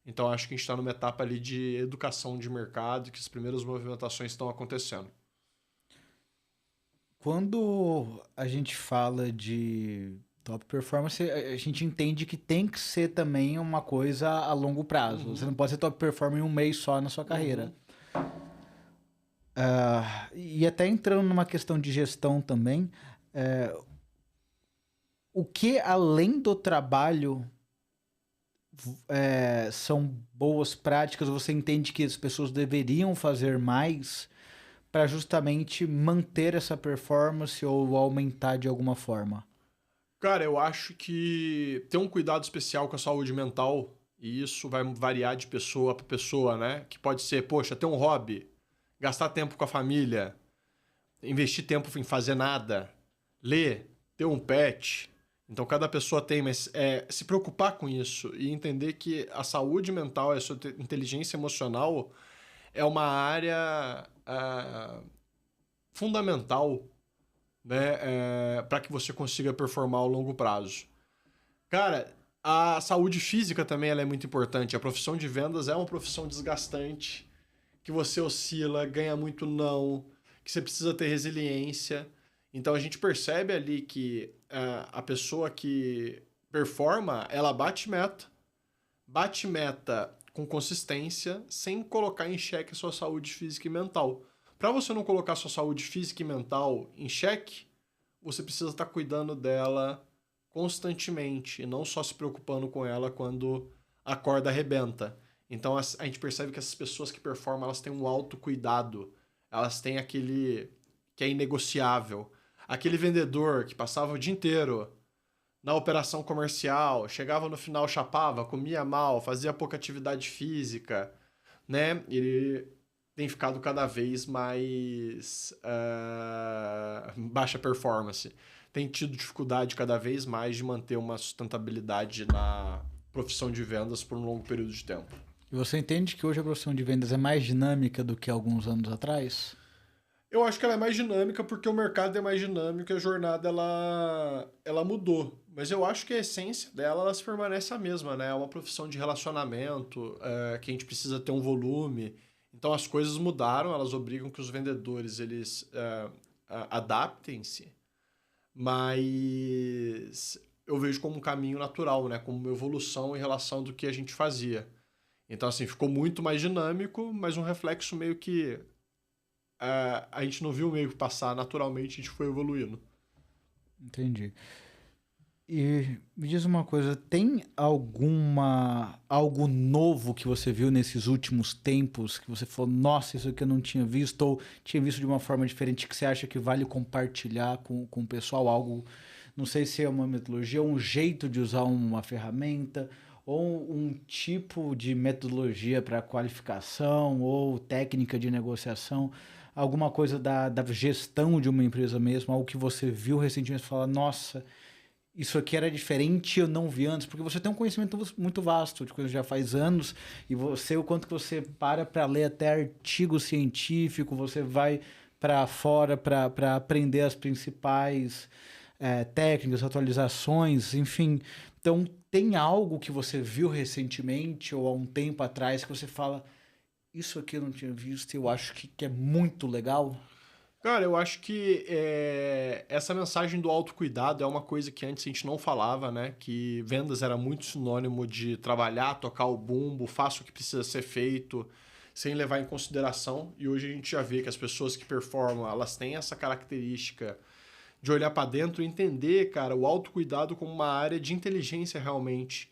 Então, acho que a gente está numa etapa ali de educação de mercado, que as primeiras movimentações estão acontecendo. Quando a gente fala de top performance, a gente entende que tem que ser também uma coisa a longo prazo. Você não pode ser top performer em um mês só na sua carreira. E até entrando numa questão de gestão também, o que além do trabalho são boas práticas, você entende que as pessoas deveriam fazer mais para justamente manter essa performance ou aumentar de alguma forma? Cara, eu acho que ter um cuidado especial com a saúde mental E isso vai variar de pessoa para pessoa, né? Que pode ser, poxa, ter um hobby, gastar tempo com a família, investir tempo em fazer nada, ler, ter um pet. Então, cada pessoa tem, mas se preocupar com isso e entender que a saúde mental e a sua inteligência emocional é uma área fundamental, né, para que você consiga performar ao longo prazo. Cara, a saúde física também ela é muito importante. A profissão de vendas é uma profissão desgastante, que você oscila, ganha muito não, que você precisa ter resiliência. Então a gente percebe ali que a pessoa que performa, ela bate meta com consistência, sem colocar em xeque a sua saúde física e mental. Para você não colocar a sua saúde física e mental em xeque, você precisa estar cuidando dela constantemente e não só se preocupando com ela quando a corda arrebenta. Então a gente percebe que essas pessoas que performam, elas têm um autocuidado, elas têm aquele que é inegociável. Aquele vendedor que passava o dia inteiro na operação comercial, chegava no final, chapava, comia mal, fazia pouca atividade física, né? Ele tem ficado cada vez mais baixa performance. Tem tido dificuldade cada vez mais de manter uma sustentabilidade na profissão de vendas por um longo período de tempo. E você entende que hoje a profissão de vendas é mais dinâmica do que alguns anos atrás? Eu acho que ela é mais dinâmica porque o mercado é mais dinâmico e a jornada ela mudou. Mas eu acho que a essência dela ela se permanece a mesma, né? É uma profissão de relacionamento, que a gente precisa ter um volume. Então as coisas mudaram, elas obrigam que os vendedores eles adaptem-se, mas eu vejo como um caminho natural, né? Como uma evolução em relação do que a gente fazia. Então, assim, ficou muito mais dinâmico, mas um reflexo meio que a gente não viu meio que passar, naturalmente a gente foi evoluindo. Entendi. E me diz uma coisa, tem algo novo que você viu nesses últimos tempos que você falou, nossa, isso aqui eu não tinha visto, ou tinha visto de uma forma diferente que você acha que vale compartilhar com o pessoal? Algo, não sei se é uma metodologia, um jeito de usar uma ferramenta, ou um tipo de metodologia para qualificação, ou técnica de negociação, alguma coisa da gestão de uma empresa mesmo, algo que você viu recentemente e fala, nossa, isso aqui era diferente, eu não vi antes, porque você tem um conhecimento muito vasto de coisas que já faz anos, e você, o quanto que você para ler até artigo científico, você vai para fora para aprender as principais técnicas, atualizações, enfim. Então, tem algo que você viu recentemente ou há um tempo atrás que você fala, isso aqui eu não tinha visto e eu acho que é muito legal? Cara, eu acho que essa mensagem do autocuidado é uma coisa que antes a gente não falava, né? Que vendas era muito sinônimo de trabalhar, tocar o bumbo, faça o que precisa ser feito, sem levar em consideração. E hoje a gente já vê que as pessoas que performam, elas têm essa característica de olhar para dentro e entender, cara, o autocuidado como uma área de inteligência realmente.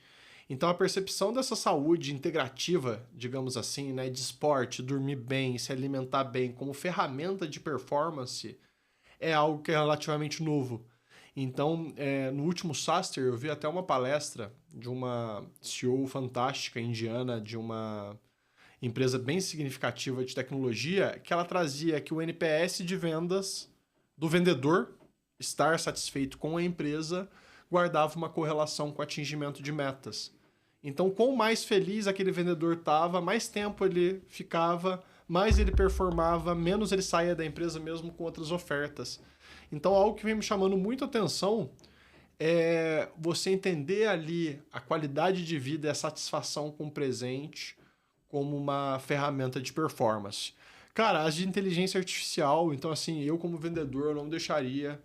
Então a percepção dessa saúde integrativa, digamos assim, né, de esporte, dormir bem, se alimentar bem, como ferramenta de performance, é algo que é relativamente novo. Então, no último SaaStr, eu vi até uma palestra de uma CEO fantástica indiana, de uma empresa bem significativa de tecnologia, que ela trazia que o NPS de vendas do vendedor estar satisfeito com a empresa guardava uma correlação com o atingimento de metas. Então, quanto mais feliz aquele vendedor estava, mais tempo ele ficava, mais ele performava, menos ele saía da empresa mesmo com outras ofertas. Então, algo que vem me chamando muito a atenção é você entender ali a qualidade de vida e a satisfação com o presente como uma ferramenta de performance. Cara, as de inteligência artificial, então assim, eu como vendedor eu não deixaria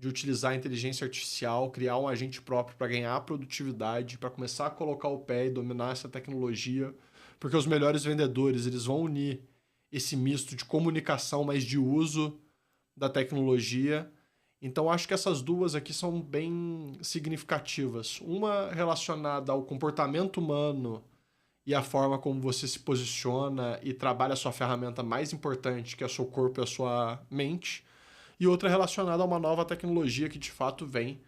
de utilizar a inteligência artificial, criar um agente próprio para ganhar produtividade, para começar a colocar o pé e dominar essa tecnologia, porque os melhores vendedores eles vão unir esse misto de comunicação, mas de uso da tecnologia. Então, acho que essas duas aqui são bem significativas. Uma relacionada ao comportamento humano e a forma como você se posiciona e trabalha a sua ferramenta mais importante, que é o seu corpo e a sua mente, e outra relacionada a uma nova tecnologia que de fato vem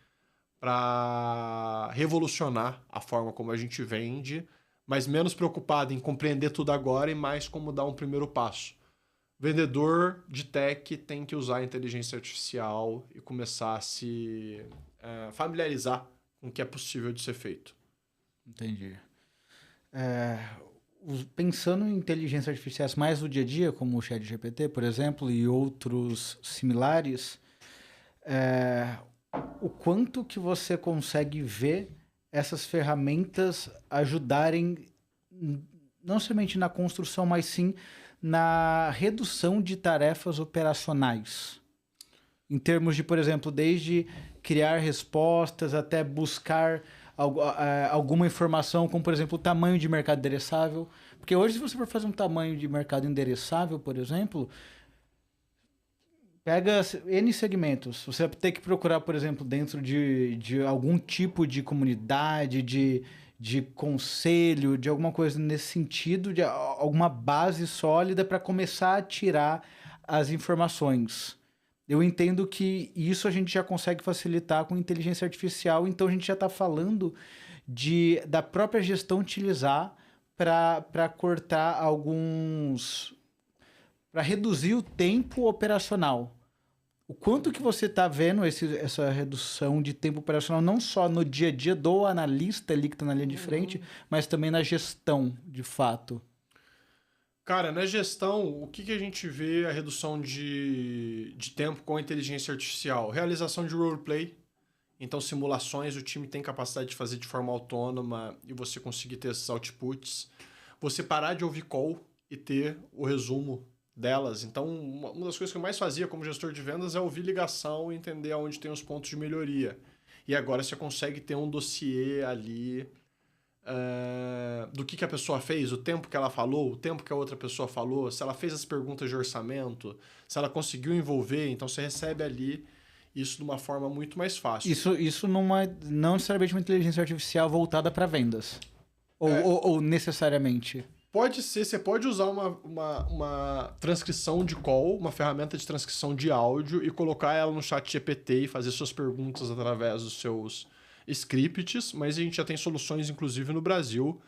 para revolucionar a forma como a gente vende, mas menos preocupado em compreender tudo agora e mais como dar um primeiro passo. Vendedor de tech tem que usar a inteligência artificial e começar a se familiarizar com o que é possível de ser feito. Entendi. Pensando em inteligências artificiais mais do dia a dia, como o ChatGPT, por exemplo, e outros similares, o quanto que você consegue ver essas ferramentas ajudarem não somente na construção, mas sim na redução de tarefas operacionais? Em termos de, por exemplo, desde criar respostas até buscar alguma informação, como, por exemplo, o tamanho de mercado endereçável. Porque hoje, se você for fazer um tamanho de mercado endereçável, por exemplo, pega N segmentos. Você vai ter que procurar, por exemplo, dentro de algum tipo de comunidade, de conselho, de alguma coisa nesse sentido, de alguma base sólida para começar a tirar as informações. Eu entendo que isso a gente já consegue facilitar com inteligência artificial, então a gente já está falando da própria gestão utilizar para cortar para reduzir o tempo operacional. O quanto que você está vendo essa redução de tempo operacional, não só no dia a dia do analista ali que está na linha de frente, mas também na gestão, de fato? Cara, na gestão, o que a gente vê a redução de tempo com a inteligência artificial? Realização de roleplay. Então, simulações, o time tem capacidade de fazer de forma autônoma e você conseguir ter esses outputs. Você parar de ouvir call e ter o resumo delas. Então, uma das coisas que eu mais fazia como gestor de vendas é ouvir ligação e entender onde tem os pontos de melhoria. E agora você consegue ter um dossiê ali do que a pessoa fez, o tempo que ela falou, o tempo que a outra pessoa falou, se ela fez as perguntas de orçamento, se ela conseguiu envolver. Então, você recebe ali isso de uma forma muito mais fácil. Isso não necessariamente uma inteligência artificial voltada para vendas. Ou necessariamente? Pode ser, você pode usar uma transcrição de call, uma ferramenta de transcrição de áudio e colocar ela no chat GPT e fazer suas perguntas através dos seus scripts, mas a gente já tem soluções, inclusive no Brasil,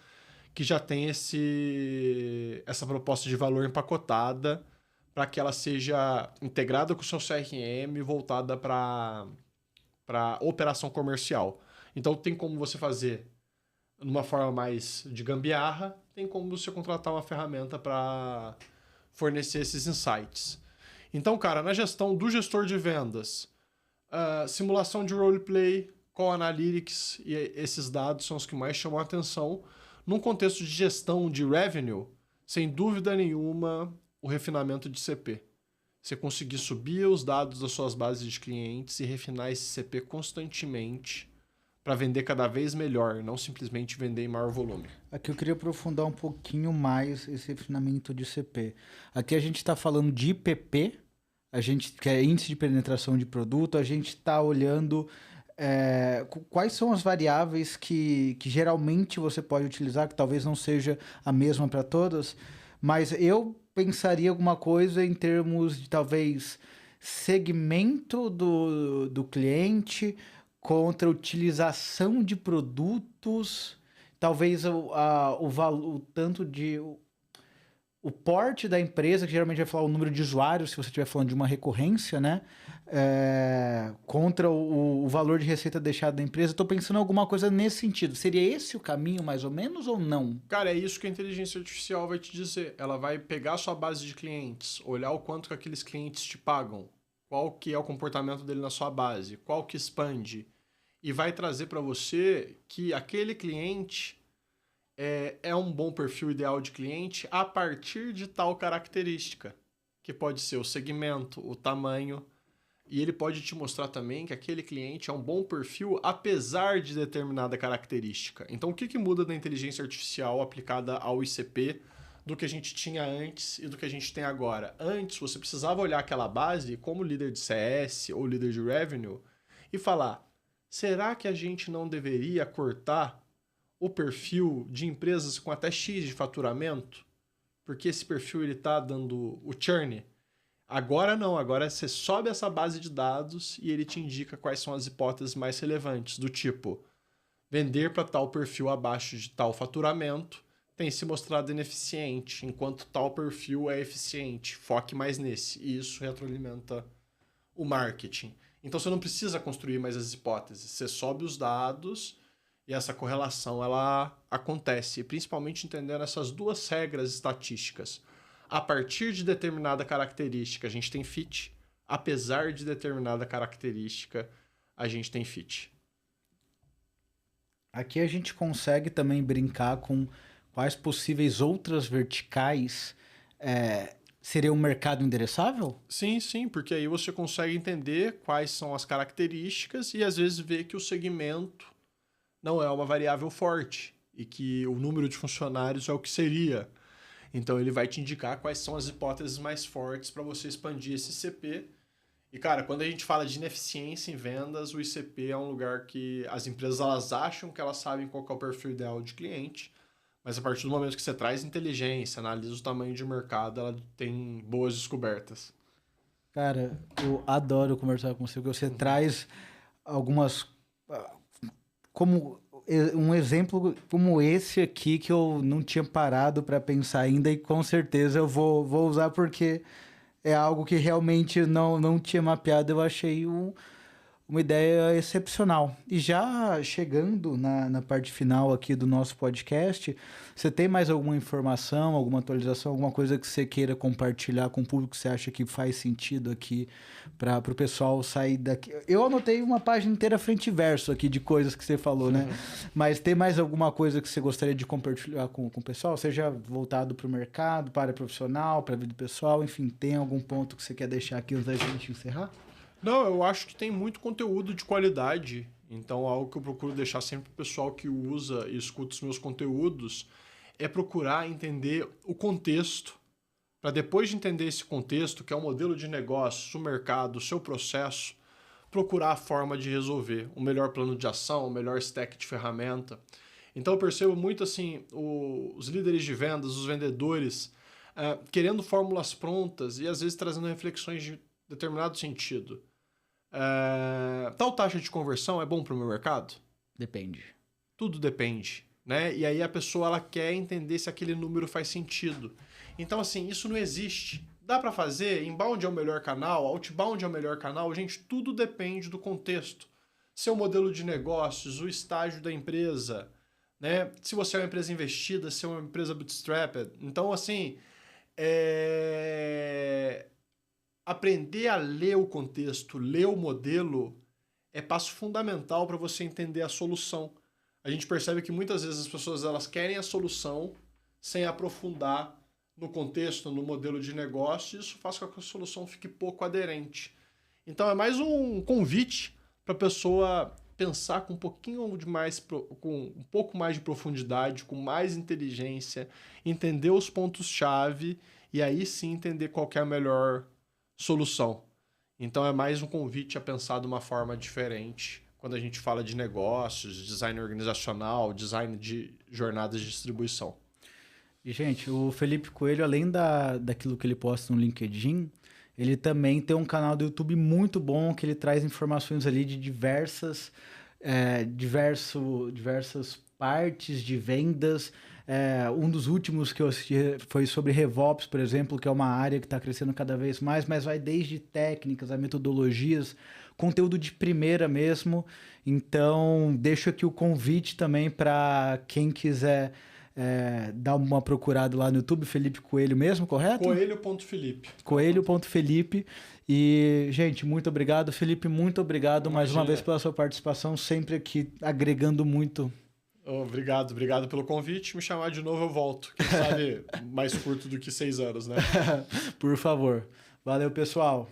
que já tem essa proposta de valor empacotada para que ela seja integrada com o seu CRM e voltada para operação comercial. Então tem como você fazer numa forma mais de gambiarra, tem como você contratar uma ferramenta para fornecer esses insights. Então, cara, na gestão do gestor de vendas, simulação de roleplay, call analytics e esses dados são os que mais chamam a atenção. Num contexto de gestão de revenue, sem dúvida nenhuma, o refinamento de CP. Você conseguir subir os dados das suas bases de clientes e refinar esse CP constantemente para vender cada vez melhor, não simplesmente vender em maior volume. Aqui eu queria aprofundar um pouquinho mais esse refinamento de CP. Aqui a gente está falando de IPP, que é índice de penetração de produto, a gente está olhando quais são as variáveis que geralmente você pode utilizar, que talvez não seja a mesma para todas, mas eu pensaria alguma coisa em termos de talvez segmento do cliente contra utilização de produtos, talvez o tanto de o porte da empresa, que geralmente vai falar o número de usuários, se você estiver falando de uma recorrência, né? Contra o valor de receita deixado da empresa. Estou pensando em alguma coisa nesse sentido. Seria esse o caminho, mais ou menos, ou não? Cara, é isso que a inteligência artificial vai te dizer. Ela vai pegar a sua base de clientes, olhar o quanto que aqueles clientes te pagam, qual que é o comportamento dele na sua base, qual que expande, e vai trazer para você que aquele cliente é um bom perfil ideal de cliente a partir de tal característica, que pode ser o segmento, o tamanho, e ele pode te mostrar também que aquele cliente é um bom perfil apesar de determinada característica. Então, o que muda da inteligência artificial aplicada ao ICP do que a gente tinha antes e do que a gente tem agora? Antes, você precisava olhar aquela base como líder de CS ou líder de revenue e falar: será que a gente não deveria cortar o perfil de empresas com até X de faturamento? Porque esse perfil está dando o churn. Agora não, agora você sobe essa base de dados e ele te indica quais são as hipóteses mais relevantes, do tipo vender para tal perfil abaixo de tal faturamento tem se mostrado ineficiente, enquanto tal perfil é eficiente. Foque mais nesse. E isso retroalimenta o marketing. Então você não precisa construir mais as hipóteses. Você sobe os dados e essa correlação ela acontece. E principalmente entendendo essas duas regras estatísticas. A partir de determinada característica, a gente tem fit. Apesar de determinada característica, a gente tem fit. Aqui a gente consegue também brincar com quais possíveis outras verticais seria um mercado endereçável? Sim, sim, porque aí você consegue entender quais são as características e às vezes ver que o segmento não é uma variável forte e que o número de funcionários é o que seria. Então ele vai te indicar quais são as hipóteses mais fortes para você expandir esse ICP. E cara, quando a gente fala de ineficiência em vendas, o ICP é um lugar que as empresas elas acham que elas sabem qual que é o perfil ideal de cliente, mas a partir do momento que você traz inteligência, analisa o tamanho de mercado, ela tem boas descobertas. Cara, eu adoro conversar com você, porque você traz algumas... como um exemplo como esse aqui que eu não tinha parado para pensar ainda e com certeza eu vou usar porque é algo que realmente não tinha mapeado. Eu achei uma ideia excepcional. E já chegando na parte final aqui do nosso podcast, você tem mais alguma informação, alguma atualização, alguma coisa que você queira compartilhar com o público que você acha que faz sentido aqui para o pessoal sair daqui? Eu anotei uma página inteira frente e verso aqui de coisas que você falou, né? Mas tem mais alguma coisa que você gostaria de compartilhar com o pessoal? Seja voltado para o mercado, para a área profissional, para a vida pessoal, enfim, tem algum ponto que você quer deixar aqui antes da gente encerrar? Não, eu acho que tem muito conteúdo de qualidade. Então, algo que eu procuro deixar sempre para o pessoal que usa e escuta os meus conteúdos é procurar entender o contexto. Para depois de entender esse contexto, que é o modelo de negócio, o mercado, o seu processo, procurar a forma de resolver. O melhor plano de ação, o melhor stack de ferramenta. Então, eu percebo muito assim, os líderes de vendas, os vendedores, querendo fórmulas prontas e às vezes trazendo reflexões de determinado sentido. Tal taxa de conversão é bom para o meu mercado? Depende. Tudo depende, né? E aí a pessoa ela quer entender se aquele número faz sentido. Então, assim, isso não existe. Dá para fazer? Inbound é o melhor canal? Outbound é o melhor canal? Gente, tudo depende do contexto. Seu modelo de negócios, o estágio da empresa, né? Se você é uma empresa investida, se é uma empresa bootstrapped. Então, assim, aprender a ler o contexto, ler o modelo, é passo fundamental para você entender a solução. A gente percebe que muitas vezes as pessoas elas querem a solução sem aprofundar no contexto, no modelo de negócio, e isso faz com que a solução fique pouco aderente. Então é mais um convite para a pessoa pensar com um pouco mais de profundidade, com mais inteligência, entender os pontos-chave e aí sim entender qual que é a melhor solução. Então é mais um convite a pensar de uma forma diferente quando a gente fala de negócios, design organizacional, design de jornadas de distribuição. E, gente, o Felipe Coelho, além daquilo que ele posta no LinkedIn, ele também tem um canal do YouTube muito bom, que ele traz informações ali de diversas partes de vendas. Um dos últimos que eu assisti foi sobre RevOps, por exemplo, que é uma área que está crescendo cada vez mais, mas vai desde técnicas a metodologias, conteúdo de primeira mesmo. Então, deixo aqui o convite também para quem quiser dar uma procurada lá no YouTube, Felipe Coelho mesmo, correto? Coelho.Felipe. Coelho.Felipe. E, gente, muito obrigado. Felipe, muito obrigado mais uma vez pela sua participação, sempre aqui agregando muito. Obrigado pelo convite. Me chamar de novo, eu volto. Quem sabe mais curto do que 6 anos, né? Por favor. Valeu, pessoal.